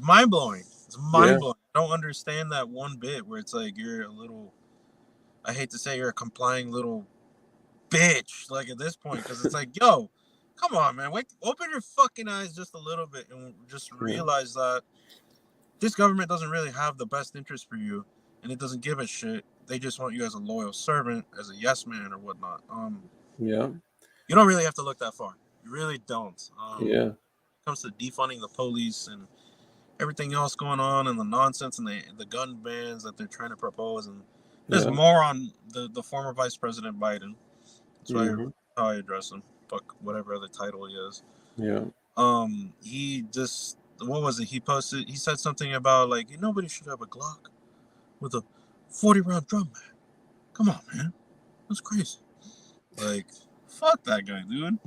mind blowing. It's yeah, mind blowing. I don't understand that one bit where it's like you're a little. I hate to say you're a complying little bitch. Like at this point, because it's like, yo, come on, man. Wake, open your fucking eyes just a little bit and just yeah, realize that this government doesn't really have the best interest for you, and it doesn't give a shit. They just want you as a loyal servant, as a yes man or whatnot. yeah, You don't really have to look that far. You really don't. yeah, When it comes to defunding the police and everything else going on and the nonsense and the gun bans that they're trying to propose, and there's yeah. more on the former Vice President Biden. That's Hmm. how I address him. Fuck whatever other title he is. Yeah, He just, what was it? He posted. He said something about like nobody should have a Glock with a 40-round drum mag. Come on, man, that's crazy. Like, fuck that guy, dude.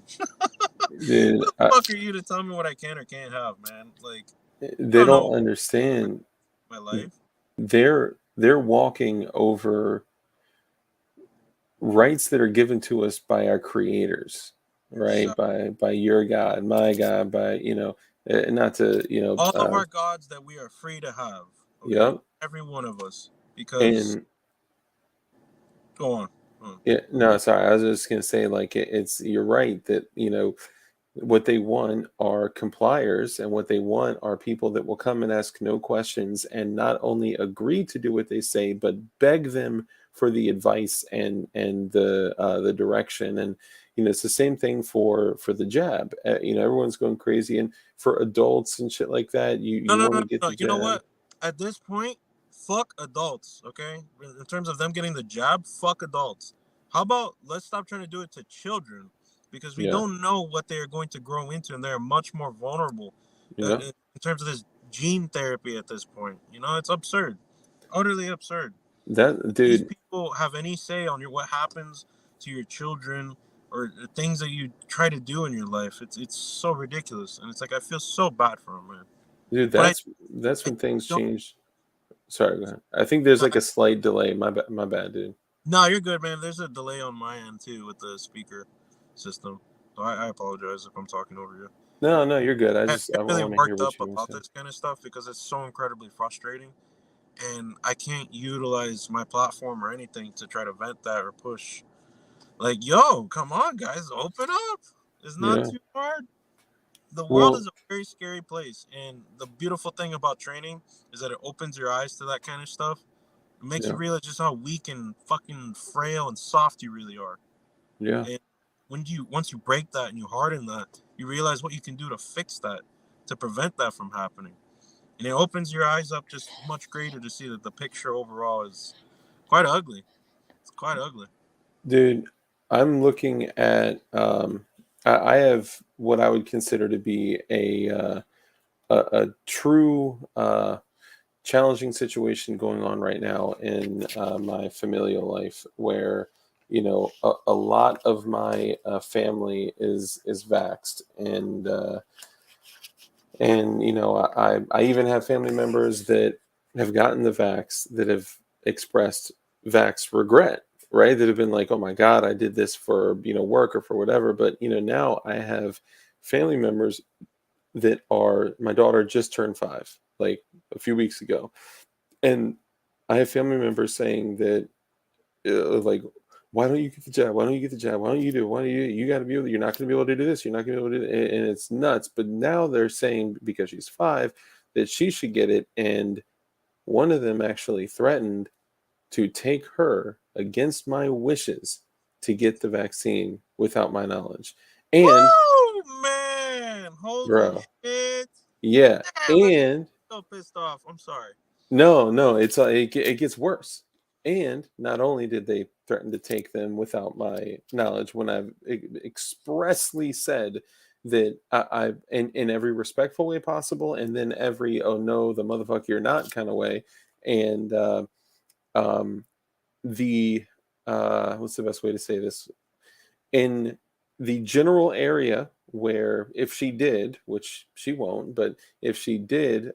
Who dude, the fuck are you to tell me what I can or can't have, man? Like, you they don't know don't understand. my life. They're walking over rights that are given to us by our creators, right? Shut. By your God, my God, by not to All of our gods that we are free to have. Okay, yep. every one of us. Because And go on. Hmm. yeah, no, sorry, I was just gonna say like it's you're right that what they want are compliers, and what they want are people that will come and ask no questions and not only agree to do what they say, but beg them for the advice and the direction. And it's the same thing for the jab. Everyone's going crazy, and for adults and shit like that, you No, you no, want no, to get no. the You know jab. what? At this point, fuck adults. Okay, in terms of them getting the jab, fuck adults. How about let's stop trying to do it to children because we Yeah, don't know what they are going to grow into, and they're much more vulnerable yeah, in terms of this gene therapy. At this point, it's absurd, utterly absurd. that These dude. people have any say on what happens to your children or the things that you try to do in your life. It's so ridiculous, and it's like I feel so bad for them, man. Dude, But that's when things don't change. Sorry, go ahead. I think there's No, like a slight delay. My bad, dude. no, you're good, man. There's a delay on my end too with the speaker system. So I apologize if I'm talking over you. No, no, you're good. I I get really want to hear worked what up you were about saying. this kind of stuff because it's so incredibly frustrating, and I can't utilize my platform or anything to try to vent that or push. Like, yo, come on, guys, open up. It's not Yeah. too hard. The world Well, is a very scary place, and the beautiful thing about training is that it opens your eyes to that kind of stuff. It makes you yeah, realize just how weak and fucking frail and soft you really are. yeah, And once you break that and you harden that, you realize what you can do to fix that, to prevent that from happening. And it opens your eyes up just much greater to see that the picture overall is quite ugly. It's quite ugly. dude. I'm looking at. I have what I would consider to be a true challenging situation going on right now in my familial life, where a lot of my family is vaxxed, and I even have family members that have gotten the vax that have expressed vax regret, right? That have been like, oh my God, I did this for work or for whatever. But now I have family members that are, my daughter just turned 5 like a few weeks ago, and I have family members saying that, like, why don't you get the jab? Why don't you get the jab? Why don't you do? Why don't you got to be able? You're not going to be able to do this. You're not going to be able to do it. And it's nuts. But now they're saying because she's 5 that she should get it, and one of them actually threatened to take her against my wishes to get the vaccine without my knowledge. And Woo, man! Holy bro, shit! yeah, Damn, that just and so pissed off. I'm sorry. no, no, it gets worse. And not only did they threaten to take them without my knowledge, when I've expressly said that I in every respectful way possible, and then every oh no, the motherfucker you're not kind of way, and um, the what's the best way to say this? In the general area where if she did, which she won't, but if she did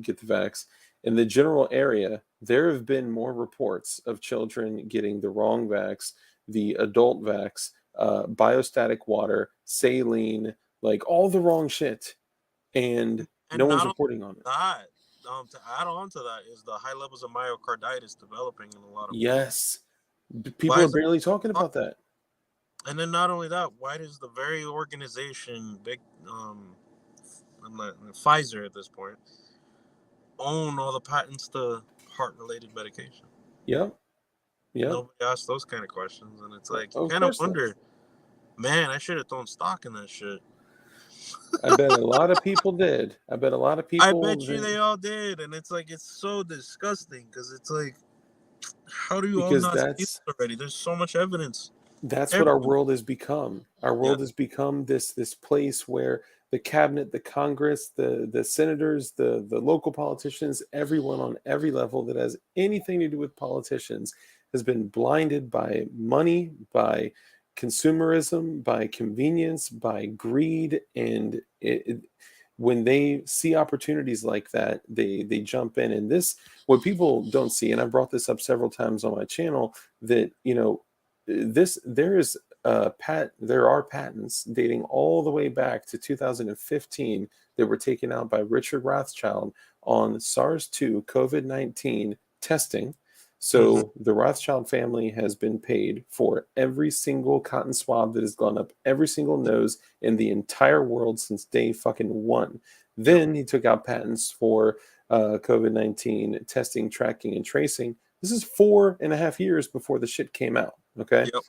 get the vax, in the general area, there have been more reports of children getting the wrong vax, the adult vax, biostatic water, saline, like all the wrong shit, and no And one's not only reporting on it. that, to add on to that is the high levels of myocarditis developing in a lot of people. Yes, people Why are is that? barely talking about that. And then not only that, why does the very organization, big, Pfizer at this point, own all the patents to heart-related medication? Yep, yep, Nobody asks those kind of questions, and it's like you of kind of course not. wonder, man, I should have thrown stock in that shit. I bet a lot of people did. I bet a lot of I people bet you that, they all did, and it's like it's so disgusting because it's like, how do you all because not see this already? There's so much evidence that's what our everywhere. world has become. Our Yeah, world has become this place where the cabinet, the Congress, the senators, the local politicians, everyone on every level that has anything to do with politicians has been blinded by money, by consumerism, by convenience, by greed, and when they see opportunities like that, they jump in. And this, what people don't see, and I brought this up several times on my channel, that this there are patents dating all the way back to 2015 that were taken out by Richard Rothschild on SARS-2 COVID-19 testing. hmm, So the Rothschild family has been paid for every single cotton swab that has gone up every single nose in the entire world since day fucking one. yep, Then he took out patents for COVID-19 testing, tracking, and tracing. This is 4.5 years before the shit came out. Okay. yep.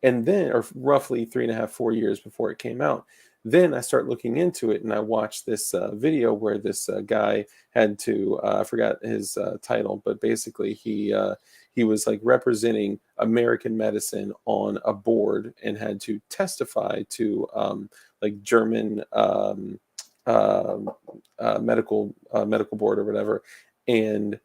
And then, or roughly 3.5, 4 years before it came out. Then I start looking into it, and I watched this video where this guy had to, I forgot his title, but basically he was like representing American medicine on a board and had to testify to like German um medical board or whatever. And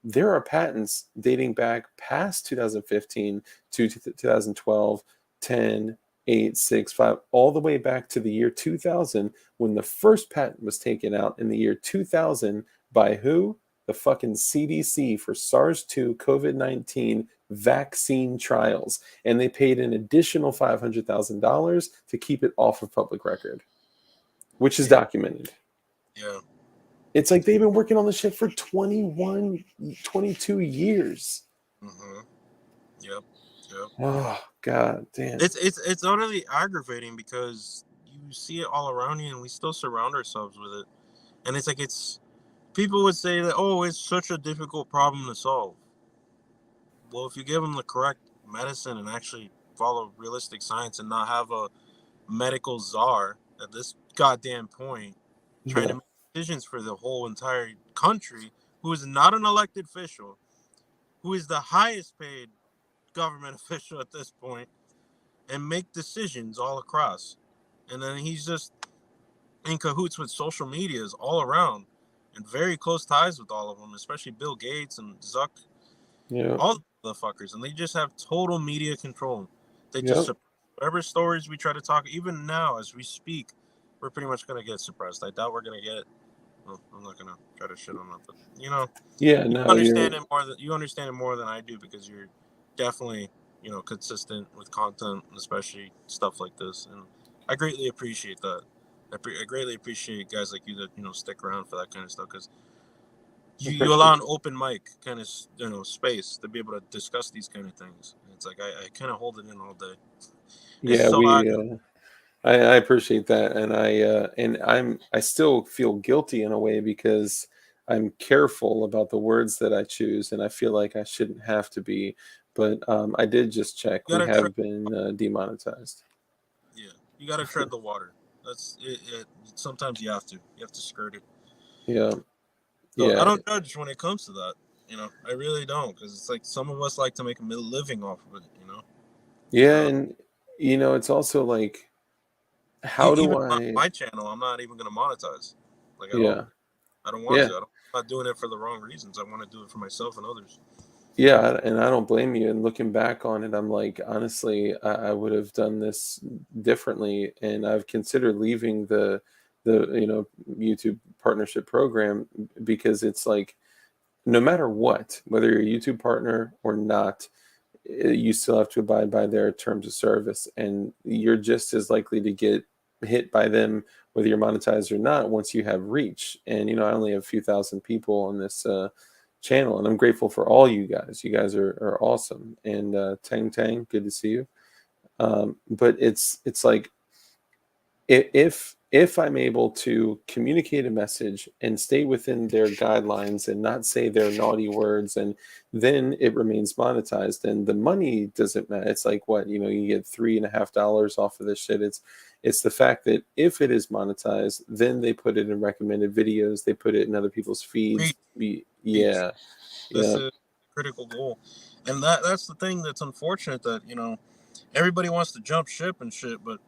there are patents dating back past 2015 to 2012, 10, 8, 6, 5, all the way back to the year 2000, when the first patent was taken out in the year 2000 by who? the fucking CDC for SARS-2 COVID-19 vaccine trials, and they paid an additional $500,000 to keep it off of public record, which is Yeah. documented. Yeah. It's like they've been working on this shit for 21, 22 years. Mm-hmm. Yep. Yep. Oh, God damn. It's utterly aggravating because you see it all around you, and we still surround ourselves with it. And it's like people would say that, oh, it's such a difficult problem to solve. Well, if you give them the correct medicine and actually follow realistic science and not have a medical czar at this goddamn point trying to Yeah. make decisions for the whole entire country, who is not an elected official, who is the highest paid government official at this point, and make decisions all across. And then he's just in cahoots with social medias all around and very close ties with all of them, especially Bill Gates and Zuck, Yeah. all the fuckers. And they just have total media control. They just, Yep. whatever stories we try to talk, even now as we speak, we're pretty much going to get suppressed. I doubt we're going to get, well, I'm not going to try to shit on that, but Yeah, you no, understand it more than I do, because you're definitely, consistent with content, especially stuff like this. And I greatly appreciate that. I greatly appreciate guys like you that stick around for that kind of stuff, because you allow an open mic kind of space to be able to discuss these kind of things. It's like I kind of hold it in all day. It's yeah, so I appreciate that, and I still feel guilty in a way because I'm careful about the words that I choose, and I feel like I shouldn't have to be. But I did just check; you we gotta tread. have been demonetized. Yeah, you gotta tread the water. That's it. Sometimes you have to. You have to skirt it. Yeah, So I yeah, don't judge when it comes to that. I really don't, because it's like some of us like to make a living off of it. yeah, Uh, and it's also like, how even do on I? my channel, I'm not even gonna monetize, like, at all. Yeah, I don't want yeah, to. I'm not doing it for the wrong reasons. I want to do it for myself and others. yeah, and I don't blame you. And looking back on it, I'm like, honestly, I would have done this differently, and I've considered leaving the YouTube partnership program because it's like, no matter what, whether you're a YouTube partner or not, you still have to abide by their terms of service, and you're just as likely to get hit by them whether you're monetized or not once you have reach. And I only have a few thousand people on this channel, and I'm grateful for all you guys. You guys are awesome. And Tang Tang, good to see you. But it's like, if I'm able to communicate a message and stay within their guidelines and not say their naughty words, and then it remains monetized, and the money doesn't matter. It's like, what, you get $3.50 off of this shit. It's the fact that if it is monetized, then they put it in recommended videos, they put it in other people's feeds. Reach. Yeah, That's yeah, a critical goal, and that's the thing that's unfortunate, that everybody wants to jump ship and shit, but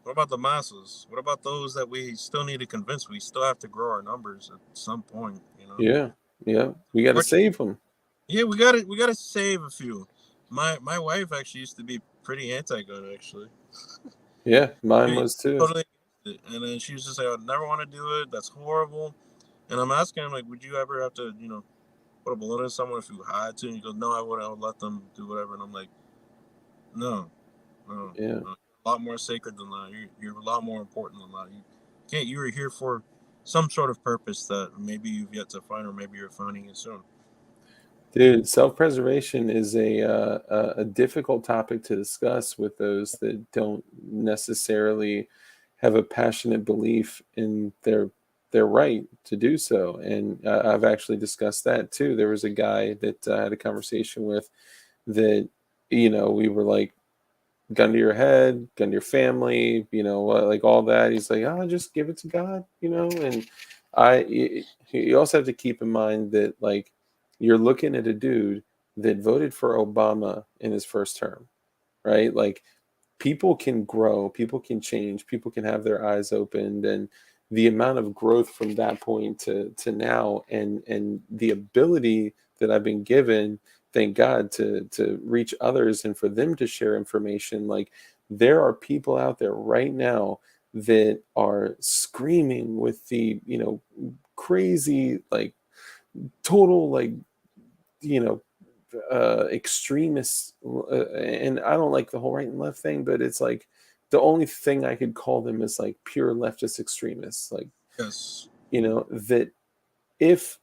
what about the masses? What about those that we still need to convince? We still have to grow our numbers at some point. yeah, yeah. We got to save them. Yeah, we gotta save a few. My wife actually used to be pretty anti-gun, actually. Yeah, mine She was too. totally against it. And then she was just like, I would never want to do it. That's horrible. And I'm asking him, like, would you ever have to, put a bullet in someone if you had to? And he goes, no, I wouldn't. I would let them do whatever. And I'm like, no, no, Yeah. no. A lot more sacred than that. You're a lot more important than that. You can't. You were here for some sort of purpose that maybe you've yet to find, or maybe you're finding it soon. Dude, self-preservation is a difficult topic to discuss with those that don't necessarily have a passionate belief in their right to do so. And I've actually discussed that too. There was a guy that I had a conversation with that, we were like, gun to your head, gun to your family, like all that. He's like, oh, just give it to God, and you also have to keep in mind that, like, you're looking at a dude that voted for Obama in his first term, right? Like, people can grow, people can change, people can have their eyes opened, and the amount of growth from that point to now, and the ability that I've been given, thank God, to reach others and for them to share information. Like, there are people out there right now that are screaming with the crazy, like, total like you know extremists, and I don't like the whole right and left thing, but it's like the only thing I could call them is like pure leftist extremists, like Yes. that if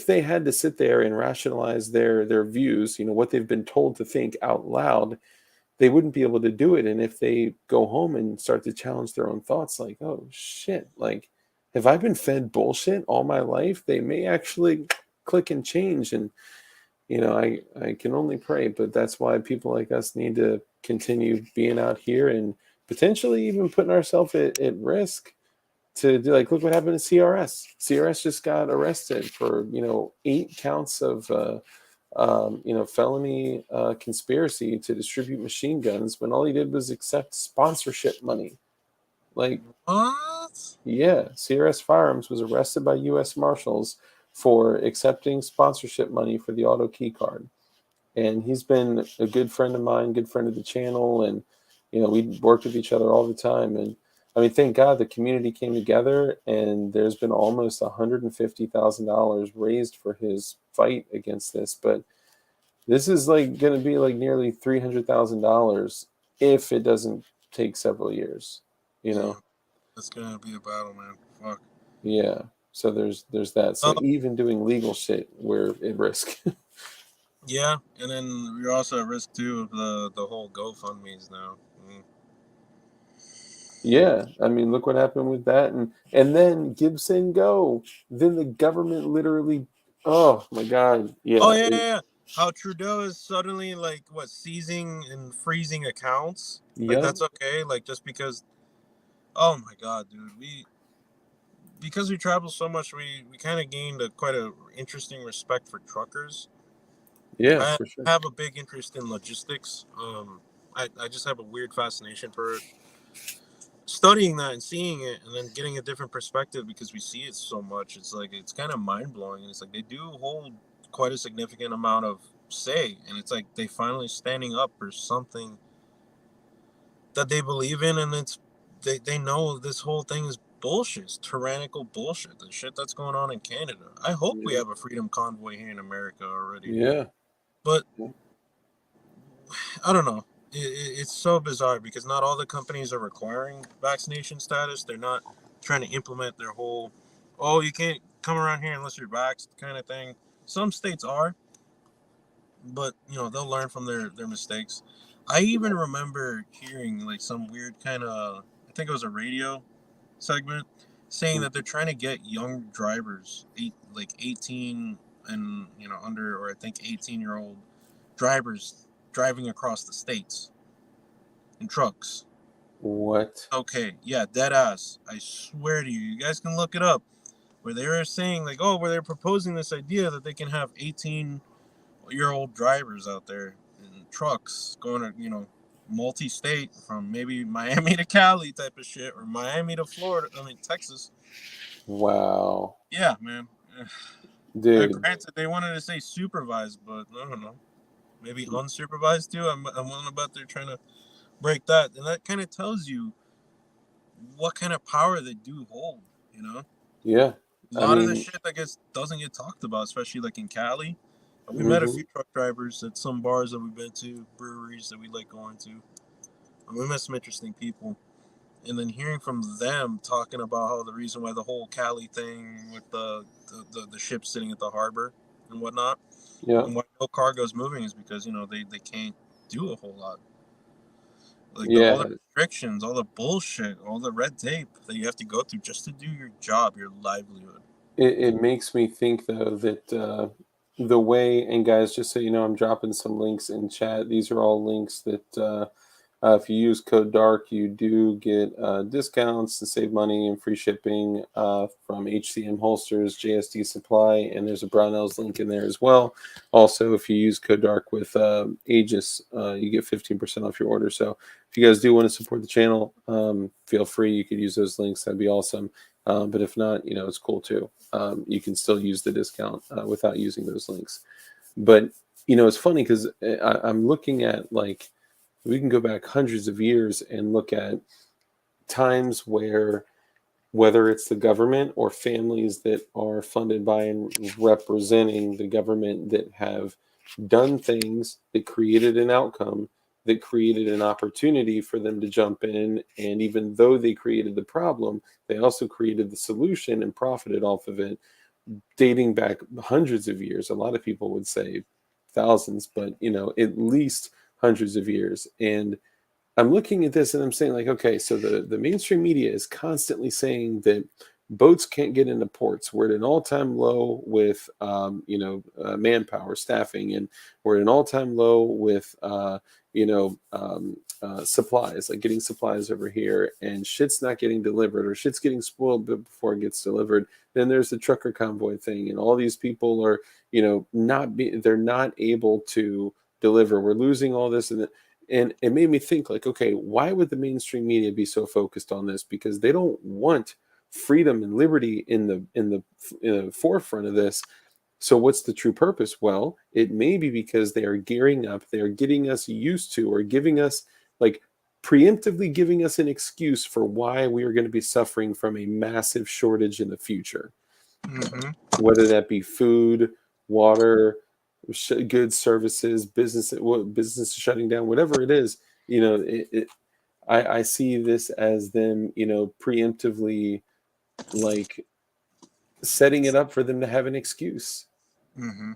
they had to sit there and rationalize their views, what they've been told to think out loud, they wouldn't be able to do it. And if they go home and start to challenge their own thoughts, like, oh shit, like, have I been fed bullshit all my life? They may actually click and change. And I can only pray, but that's why people like us need to continue being out here and potentially even putting ourselves at risk to do, like, look what happened to CRS. CRS just got arrested for 8 counts of felony conspiracy to distribute machine guns when all he did was accept sponsorship money. Like, What? yeah, CRS Firearms was arrested by U.S. Marshals for accepting sponsorship money for the auto key card. And he's been a good friend of mine, good friend of the channel, and we worked with each other all the time. And I mean, thank God the community came together, and there's been almost $150,000 raised for his fight against this. But this is like going to be like nearly $300,000 if it doesn't take several years. You Yeah, know, that's gonna be a battle, man. Fuck. yeah. So there's that. So Oh, even doing legal shit, we're at risk. yeah, and then you're also at risk too of the whole GoFundMe's now. Mm. Yeah, I mean, look what happened with that, and then Gibson Go. Then the government literally, oh my God, Oh yeah, yeah, yeah, yeah. How Trudeau is suddenly like what seizing and freezing accounts. Like yep, that's okay. Like just because. Oh my God, dude. Because we travel so much, we kind of gained quite a interesting respect for truckers. yeah, I for sure. have a big interest in logistics. I just have a weird fascination for studying that and seeing it and then getting a different perspective because we see it so much. It's like it's kind of mind blowing, and it's like they do hold quite a significant amount of say, and it's like they finally standing up for something that they believe in, and they know this whole thing is bullshit. It's tyrannical bullshit. The shit that's going on in Canada. I hope we Yeah, have a freedom convoy here in America already, yeah, but I don't know. It's so bizarre because not all the companies are requiring vaccination status. They're not trying to implement their whole, oh, you can't come around here unless you're vaxxed kind of thing. Some states are, but they'll learn from their mistakes. I even remember hearing like some weird kind of, I think it was a radio segment saying mm, that they're trying to get young drivers, like 18 and under, or I think 18-year-old drivers driving across the states in trucks. what? Okay, yeah, dead ass. I swear to you, you guys can look it up. Where they were saying like, oh, where they're proposing this idea that they can have 18-year-old drivers out there in trucks going to multi-state from maybe Miami to Cali type of shit, or Miami to Florida. I mean Texas. Wow, Yeah, man. dude, Granted, they wanted to say supervised, but I don't know. Maybe unsupervised too. I'm wondering about they're trying to break that, and that kind of tells you what kind of power they do hold. You know, yeah. a I lot of the mean, shit that doesn't get talked about, especially like in Cali. We met a hmm few truck drivers at some bars that we've been to, breweries that we like going to, and we met some interesting people. And then hearing from them talking about how the reason why the whole Cali thing with the ship sitting at the harbor and whatnot, yeah, and why no cargo is moving is because they can't do a whole lot. Like all the yeah. restrictions, all the bullshit, all the red tape that you have to go through just to do your job, your livelihood. It makes me think though that the way, and guys, just so you know, I'm dropping some links in chat. These are all links that if you use code DARK, you do get discounts to save money and free shipping from HCM Holsters, JSD Supply, and there's a Brownells link in there as well. Also, if you use code DARK with Aegis, you get 15% off your order. So if you guys do want to support the channel, feel free. You could use those links. That'd be awesome. But if not, it's cool too. You can still use the discount without using those links. But it's funny because I'm looking at, like, we can go back hundreds of years and look at times where whether it's the government or families that are funded by and representing the government that have done things that created an outcome, that created an opportunity for them to jump in. And even though they created the problem, they also created the solution and profited off of it, dating back hundreds of years. A lot of people would say thousands, but at least hundreds of years. And I'm looking at this and I'm saying, like, okay, so the mainstream media is constantly saying that boats can't get into ports. We're at an all-time low with manpower, staffing, and we're at an all-time low with supplies, like getting supplies over here, and shit's not getting delivered, or shit's getting spoiled before it gets delivered. Then there's the trucker convoy thing, and all these people are they're not able to deliver. We're losing all this, and it made me think, like, okay, why would the mainstream media be so focused on this? Because they don't want freedom and liberty in the forefront of this. So what's the true purpose? Well, it may be because they are gearing up, they are getting us used to, or giving us, like, preemptively giving us an excuse for why we are going to be suffering from a massive shortage in the future. Mm-hmm. Whether that be food, water, goods, services, business shutting down, whatever it is, I see this as them, preemptively, like, setting it up for them to have an excuse, Mm-hmm.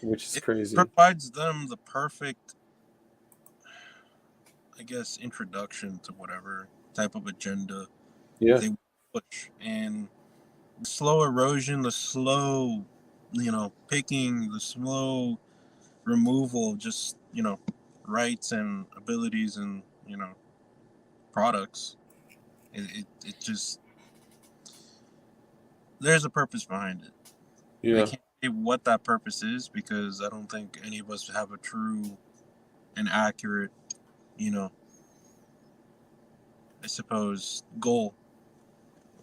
which is It crazy. provides them the perfect, I guess, introduction to whatever type of agenda Yeah, they push. And the slow erosion, the slow, picking, the slow removal of just, rights and abilities and, products. It just, there's a purpose behind it. I yeah, can't say what that purpose is because I don't think any of us have a true and accurate, you know, I suppose, goal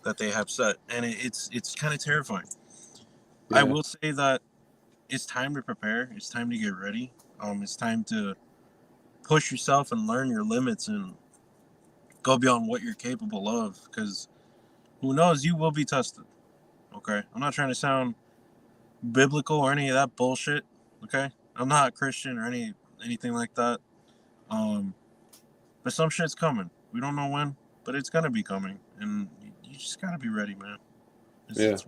that they have set, and it's kind of terrifying. I yeah, will say that it's time to prepare. It's time to get ready. It's time to push yourself and learn your limits and go beyond what you're capable of. Because who knows, you will be tested. Okay, I'm not trying to sound biblical or any of that bullshit. Okay, I'm not Christian or anything like that. Um, but some shit's coming. We don't know when, but it's gonna be coming, and you just gotta be ready, man. yeah, It's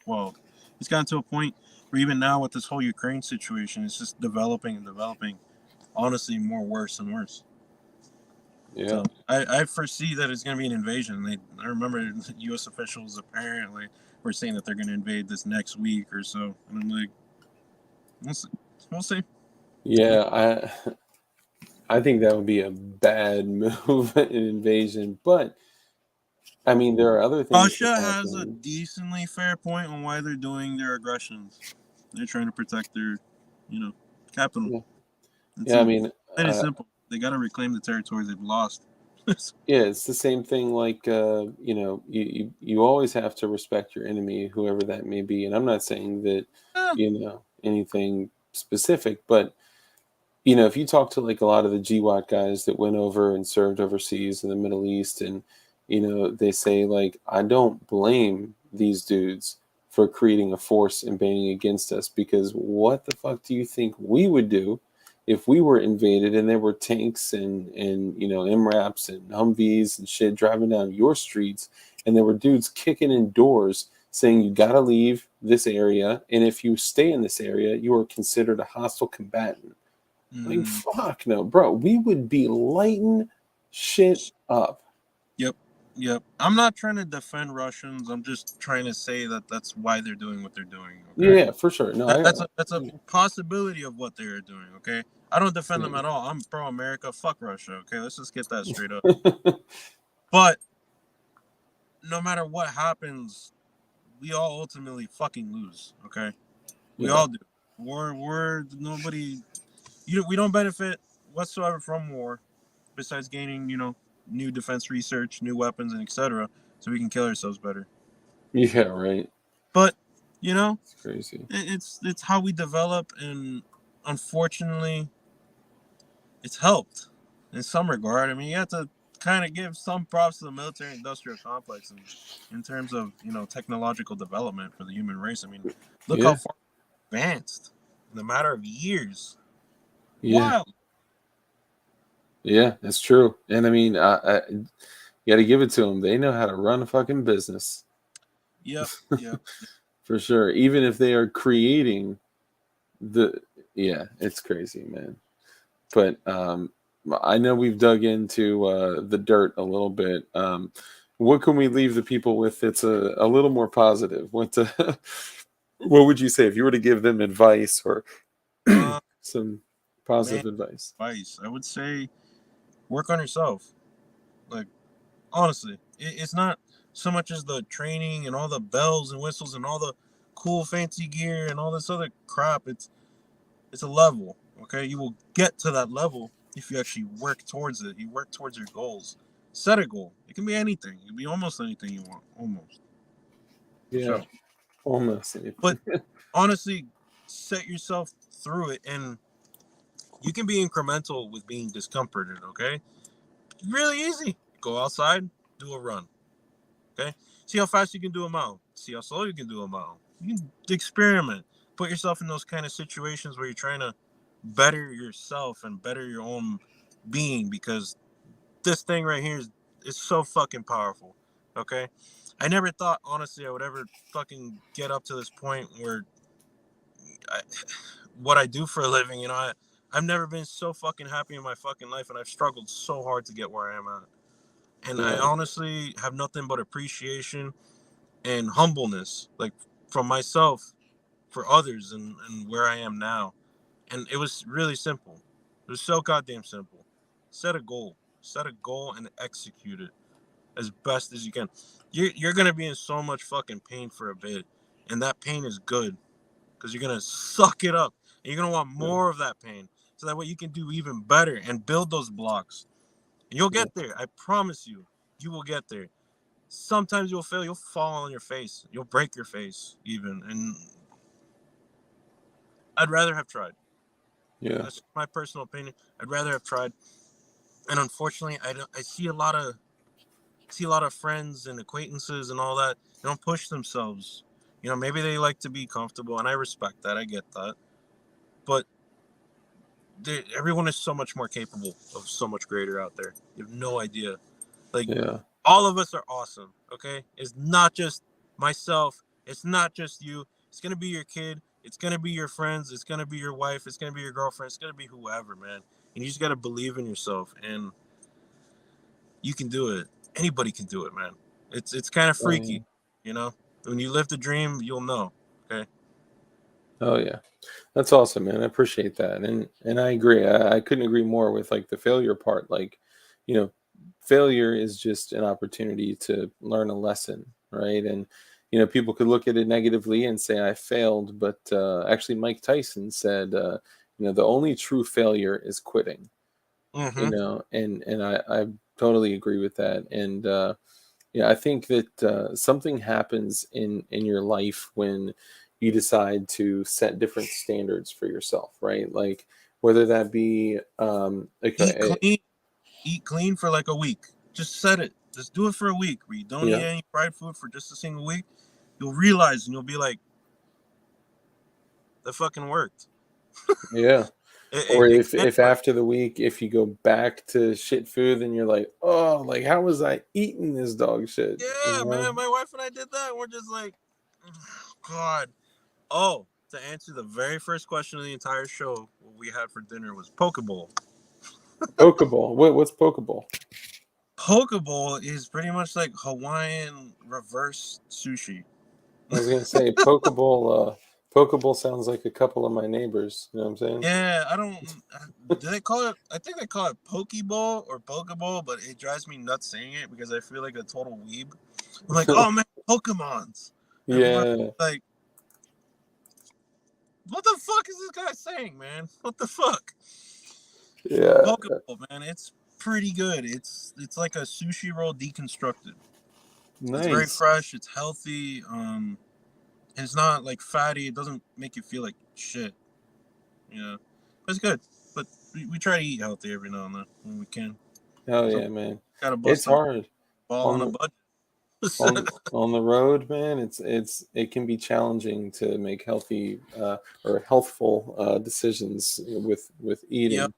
well, it's gotten to a point where even now with this whole Ukraine situation, it's just developing and developing. Honestly, more worse and worse. yeah, So I foresee that it's going to be an invasion. I remember U.S. officials apparently were saying that they're going to invade this next week or so, and I'm like, we'll see. We'll see. yeah. I think that would be a bad move, an invasion. But I mean, there are other things that Russia has a happen. decently fair point on why they're doing their aggressions. They're trying to protect their, you know, capital. Yeah, It's yeah. I a mean, It is simple. They got to reclaim the territories they've lost. yeah, it's the same thing. Like, you always have to respect your enemy, whoever that may be. And I'm not saying that, Yeah. anything specific, but if you talk to, like, a lot of the GWAT guys that went over and served overseas in the Middle East, and they say, like, I don't blame these dudes for creating a force invading against us, because what the fuck do you think we would do if we were invaded and there were tanks and MRAPs and Humvees and shit driving down your streets, and there were dudes kicking in doors saying you got to leave this area, and if you stay in this area, you are considered a hostile combatant. Like, Mm, fuck no, bro. We would be lighting shit up. yep. Yep. I'm not trying to defend Russians. I'm just trying to say that that's why they're doing what they're doing. Okay. Yeah, for sure. No, That's a possibility of what they're doing. Okay. I don't defend them yeah. at all. I'm pro America. Fuck Russia. Okay. Let's just get that straight up. But no matter what happens, we all ultimately fucking lose. Okay. We Yeah, all do. We're nobody. We don't benefit whatsoever from war, besides gaining new defense research, new weapons, and etc. So we can kill ourselves better. yeah, right. But you know, It's crazy. it's how we develop, and unfortunately, it's helped in some regard. I mean, you have to kind of give some props to the military-industrial complex in terms of technological development for the human race. I mean, look how Yeah, far advanced in a matter of years. yeah, Wild. yeah. That's true. And I mean, you got to give it to them. They know how to run a fucking business Yep. Yep. for sure. Even if they are creating the, yeah, it's crazy, man. But I know we've dug into the dirt a little bit. What can we leave the people with that's a little more positive? What would you say if you were to give them advice or Uh, some man, positive advice? advice. I would say work on yourself. Like, honestly, it's not so much as the training and all the bells and whistles and all the cool fancy gear and all this other crap. It's a level. Okay, you will get to that level if you actually work towards it. You work towards your goals. Set a goal. It can be anything. It can be almost anything you want. Almost. Yeah, So, almost but anything. honestly, set yourself through it, and you can be incremental with being discomforted. Okay, really easy. Go outside, do a run. Okay, see how fast you can do a mile. See how slow you can do a mile. You can experiment. Put yourself in those kind of situations where you're trying to better yourself and better your own being, because this thing right here is so fucking powerful. Okay, I never thought honestly I would ever fucking get up to this point where I, what I do for a living. I've never been so fucking happy in my fucking life, and I've struggled so hard to get where I am at. And I Yeah, honestly have nothing but appreciation and humbleness, like from myself for others, and where I am now. And it was really simple. It was so goddamn simple. Set a goal. Set a goal and execute it as best as you can. You're gonna be in so much fucking pain for a bit, and that pain is good because you're gonna suck it up, and you're gonna want yeah, more of that pain, so that way you can do even better and build those blocks. And you'll yeah, get there. I promise you. You will get there. Sometimes you'll fail. You'll fall on your face. You'll break your face even, and I'd rather have tried. yeah, That's my personal opinion. I'd rather have tried. And unfortunately, I see a lot of friends and acquaintances and all that. They don't push themselves. Maybe they like to be comfortable, and I respect that. I get that. But everyone is so much more capable of so much greater out there. You have no idea. Like, yeah, all of us are awesome. Okay, it's not just myself. It's not just you. It's gonna be your kid. It's gonna be your friends. It's gonna be your wife. It's gonna be your girlfriend. It's gonna be whoever, man. And you just gotta believe in yourself, and you can do it. Anybody can do it, man. It's kind of oh yeah, freaky, you know. When you live the dream, you'll know. Okay. oh yeah. That's awesome, man. I appreciate that, and I agree. I couldn't agree more with like the failure part. Like, you know, failure is just an opportunity to learn a lesson, right? And people could look at it negatively and say I failed, but actually, Mike Tyson said, the only true failure is quitting. Mm-hmm. And I totally agree with that. And yeah, I think that something happens in your life when you decide to set different standards for yourself, right? Like whether that be Eat okay, clean. Eat clean for like a week. Just set it. Just do it for a week where you don't eat yeah, any fried food for just a single week. You'll realize, and you'll be like, that fucking worked. yeah. Or It if can if work. after the week, if you go back to shit food, then you're like, oh, like how was I eating this dog shit? Yeah, man. My wife and I did that. We're just like, oh, God. Oh, to answer the very first question of the entire show, what we had for dinner was Pokeball. Pokeball. What's Pokeball? Pokeball is pretty much like Hawaiian reverse sushi. I was gonna say Pokeball. Pokeball sounds like a couple of my neighbors. You know what I'm saying? Yeah, I don't. Do they call it? I think they call it Pokeball or Pokeball, but it drives me nuts saying it because I feel like a total weeb. I'm like, oh man, Pokemons. And I'm Yeah, like, what the fuck is this guy saying, man? What the fuck? But yeah, Pokeball, man, it's pretty good. It's like a sushi roll deconstructed. It's very nice. fresh. It's healthy. And it's not like fatty. It doesn't make you feel like shit. You know, but it's good. But we try to eat healthy every now and then when we can. Oh So yeah, man. Gotta It's bust a hard ball on on a the budget. on the road, man. It can be challenging to make healthy or healthful decisions with Yep. eating.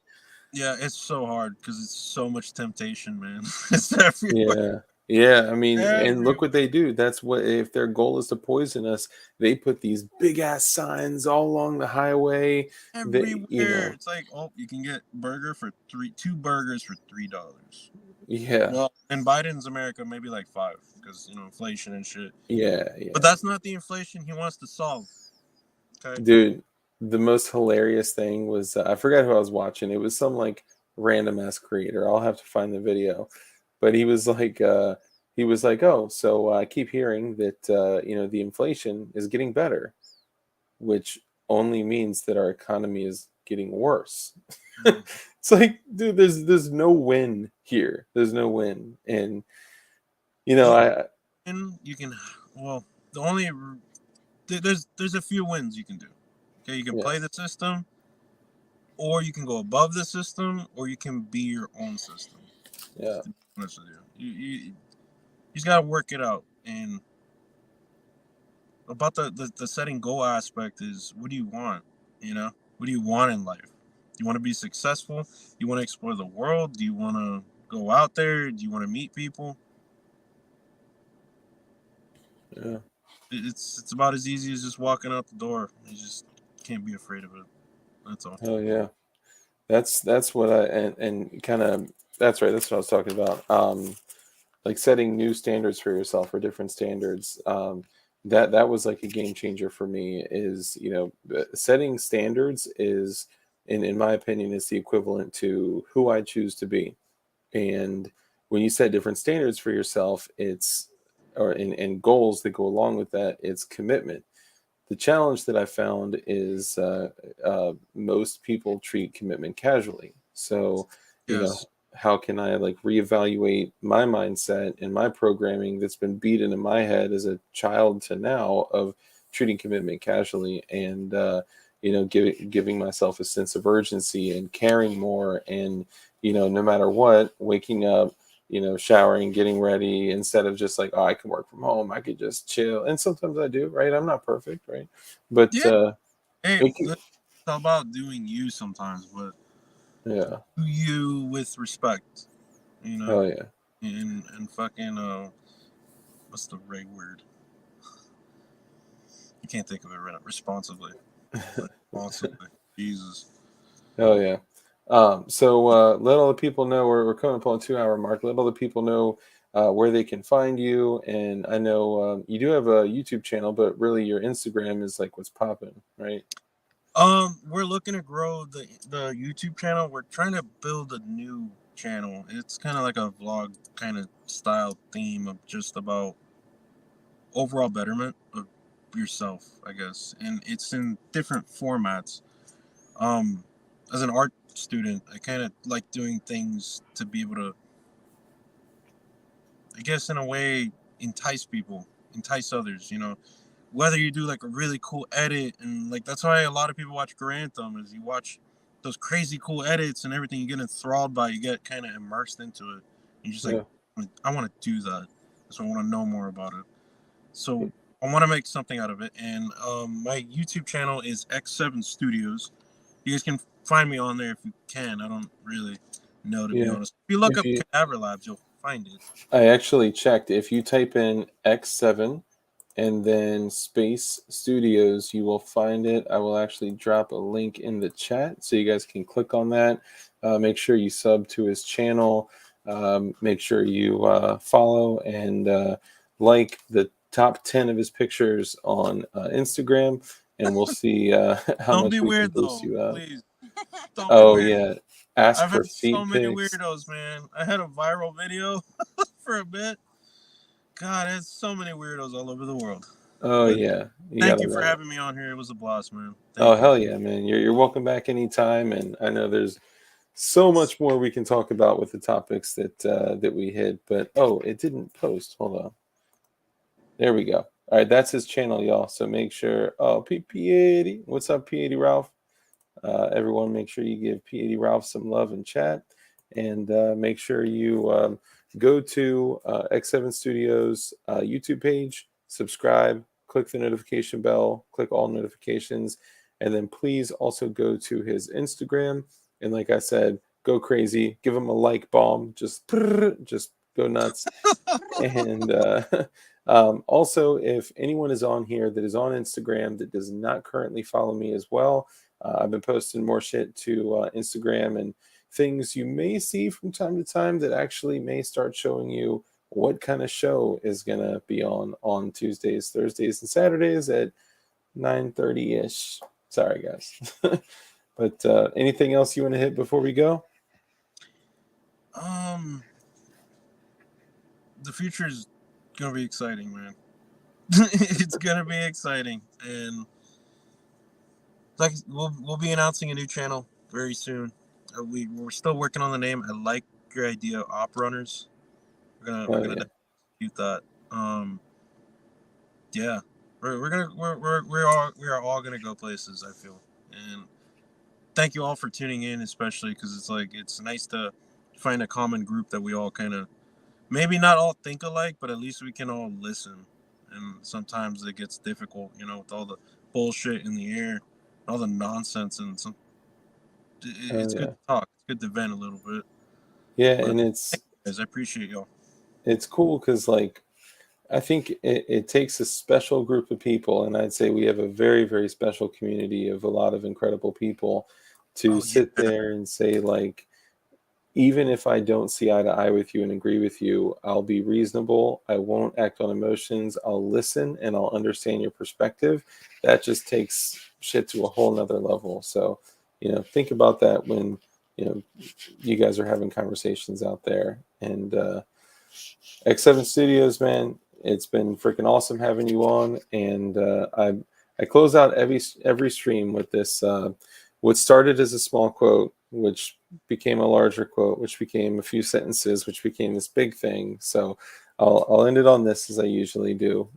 Yeah, it's so hard because it's so much temptation, man. It's everywhere. Yeah. Yeah, I mean, and look what they Everywhere. do. That's what if their goal is to poison us, they put these big ass signs all along the highway. They, Everywhere. It's like, oh, you can get two burgers for $3. yeah, Well, in Biden's America, maybe like five, because inflation and shit. yeah, But yeah. that's not the inflation he wants to solve. Okay. Dude, the most hilarious thing was I forgot who I was watching. It was some like random ass creator. I'll have to find the video. But he was like, "Oh, so I keep hearing that the inflation is getting better, which only means that our economy is getting worse." Mm. It's like, dude, there's no win here. There's no win. And The only I win you can, well, the only there's a few wins you can do. Okay, you can yeah, play the system, or you can go above the system, or you can be your own system. yeah, To be honest with you, you just gotta work it out. And about the setting goal aspect is, what do you want? What do you want in life? Do you want to be successful? You want to explore the world? Do you want to go out there? Do you want to meet people? yeah. It's about as easy as just walking out the door. You just can't be afraid of it. That's all. Oh yeah. That's what I and kind of that's right. That's what I was talking about. Like setting new standards for yourself or different standards. That was like a game changer for me. Is setting standards is, in my opinion, is the equivalent to who I choose to be. And when you set different standards for yourself, it's or and goals that go along with that, it's commitment. The challenge that I found is most people treat commitment casually. So, you know, Yes. how can I like reevaluate my mindset and my programming that's been beat into my head as a child to now of treating commitment casually and, giving myself a sense of urgency and caring more and, no matter what, waking up, showering, getting ready, instead of just like, oh, I can work from home, I could just chill. And sometimes I do, right? I'm not perfect, right? But Yeah. Hey, it can, it's all about doing you sometimes, but yeah, do you with respect, you know, oh yeah, and fucking what's the right word? I can't think of it right now. Responsibly. Responsibly. Jesus. oh yeah. So let all the people know we're coming up on 2 hour mark. Let all the people know where they can find you. And I know you do have a YouTube channel, but really your Instagram is like what's popping, right? We're looking to grow the YouTube channel. We're trying to build a new channel. It's kind of like a vlog kind of style theme of just about overall betterment of yourself, I guess. And it's in different formats. Um, as an art student, I kind of like doing things to be able to, I guess, in a way, entice people, entice others. Whether you do like a really cool edit, and like that's why a lot of people watch Grantham, is you watch those crazy cool edits and everything, you get enthralled by, you get kind of immersed into it. You're just like, Yeah. I want to do that, so I want to know more about it. So I want to make something out of it, and my YouTube channel is X7 Studios. You guys can find me on there if you can. I don't really know, to be Yeah. honest. If you look If up you, Cadaver Labs, you'll find it. I actually checked. If you type in X7 and then Space Studios, you will find it. I will actually drop a link in the chat so you guys can click on that. Make sure you sub to his channel. Make sure you follow and like the top 10 of his pictures on Instagram, and we'll see how Don't much be we can weird boost though, you up. please. Don't be Oh, weird. yeah. Ask I've for had so feet many pics. weirdos, man. I had a viral video for a bit. God, there's so many weirdos all over the world. Oh, But yeah. You got thank to you for love it. having me on here. It was a blast, man. Oh Thank you. hell yeah, man! You're welcome back anytime, and I know there's so much more we can talk about with the topics that we hit. But oh, it didn't post. Hold on. There we go. All right, that's his channel, y'all. So make sure. Oh, P80, what's up, P80 Ralph? Everyone, make sure you give P80 Ralph some love in chat, and make sure you go to X7 Studios YouTube page, subscribe, click the notification bell, click all notifications, and then please also go to his Instagram. And like I said, go crazy, give him a like bomb, just go nuts. And also, if anyone is on here that is on Instagram that does not currently follow me as well, I've been posting more shit to Instagram and things you may see from time to time that actually may start showing you what kind of show is going to be on Tuesdays, Thursdays, and Saturdays at 9:30-ish. Sorry, guys. But anything else you want to hit before we go? The future is gonna be exciting, man. It's gonna be exciting, and like we'll be announcing a new channel very soon. We're still working on the name. I like your idea, Op Runners. We're gonna execute that. Yeah, we are all gonna go places. I feel, and thank you all for tuning in, especially because it's nice to find a common group that we all kind of maybe not all think alike, but at least we can all listen. And sometimes it gets difficult, with all the bullshit in the air, all the nonsense, and it's good to talk. It's good to vent a little bit. Yeah, But and guys, I appreciate y'all. It's cool because I think it takes a special group of people, and I'd say we have a very, very special community of a lot of incredible people to sit there and say, even if I don't see eye to eye with you and agree with you, I'll be reasonable. I won't act on emotions. I'll listen and I'll understand your perspective. That just takes shit to a whole nother level. So, think about that when, you guys are having conversations out there. And X7 Studios, man, it's been freaking awesome having you on. And I close out every stream with this. What started as a small quote, which became a larger quote, which became a few sentences, which became this big thing. So I'll end it on this as I usually do.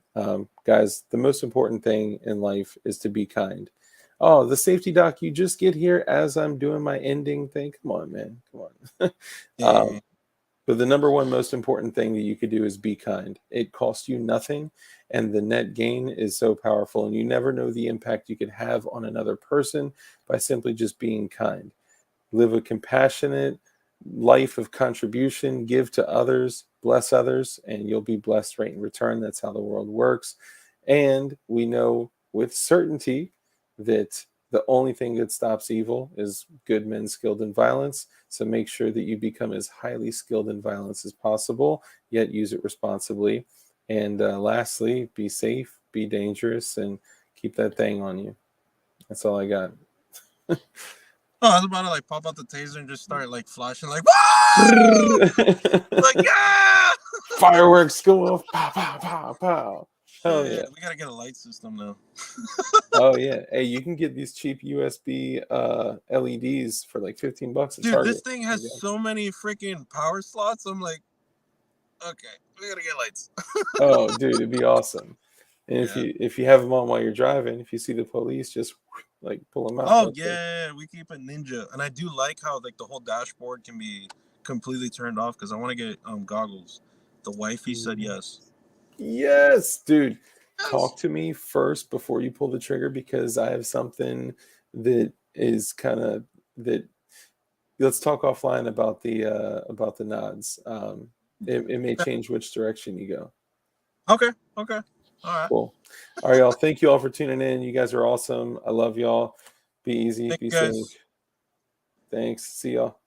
Guys, the most important thing in life is to be kind. Oh, the safety doc, you just get here as I'm doing my ending thing. Come on, man. Come on. But the number one most important thing that you could do is be kind. It costs you nothing, and the net gain is so powerful. And you never know the impact you could have on another person by simply just being kind. Live a compassionate life of contribution, give to others, bless others, and you'll be blessed right in return. That's how the world works. And we know with certainty that the only thing that stops evil is good men skilled in violence. So make sure that you become as highly skilled in violence as possible, yet use it responsibly. And lastly, be safe, be dangerous, and keep that thing on you. That's all I got. I was about to pop out the taser and just start flashing yeah! Fireworks go off, pow, pow, pow, pow. Hell yeah. We gotta get a light system now. Oh yeah. Hey, you can get these cheap USB LEDs for $15 at Dude, Target. this thing has so many freaking power slots. I'm like, okay, we gotta get lights. Oh, dude, it'd be awesome. And if you have them on while you're driving, if you see the police, just pull them out. Oh yeah, we keep it ninja, and I do like how the whole dashboard can be completely turned off because I want to get goggles. The wifey said yes. Yes, dude. Yes. Talk to me first before you pull the trigger because I have something that is kind of that. Let's talk offline about the nods. It may change which direction you go. Okay. All right. Cool. All right, y'all. Thank you all for tuning in. You guys are awesome. I love y'all. Be easy. Be safe. Thanks. See y'all.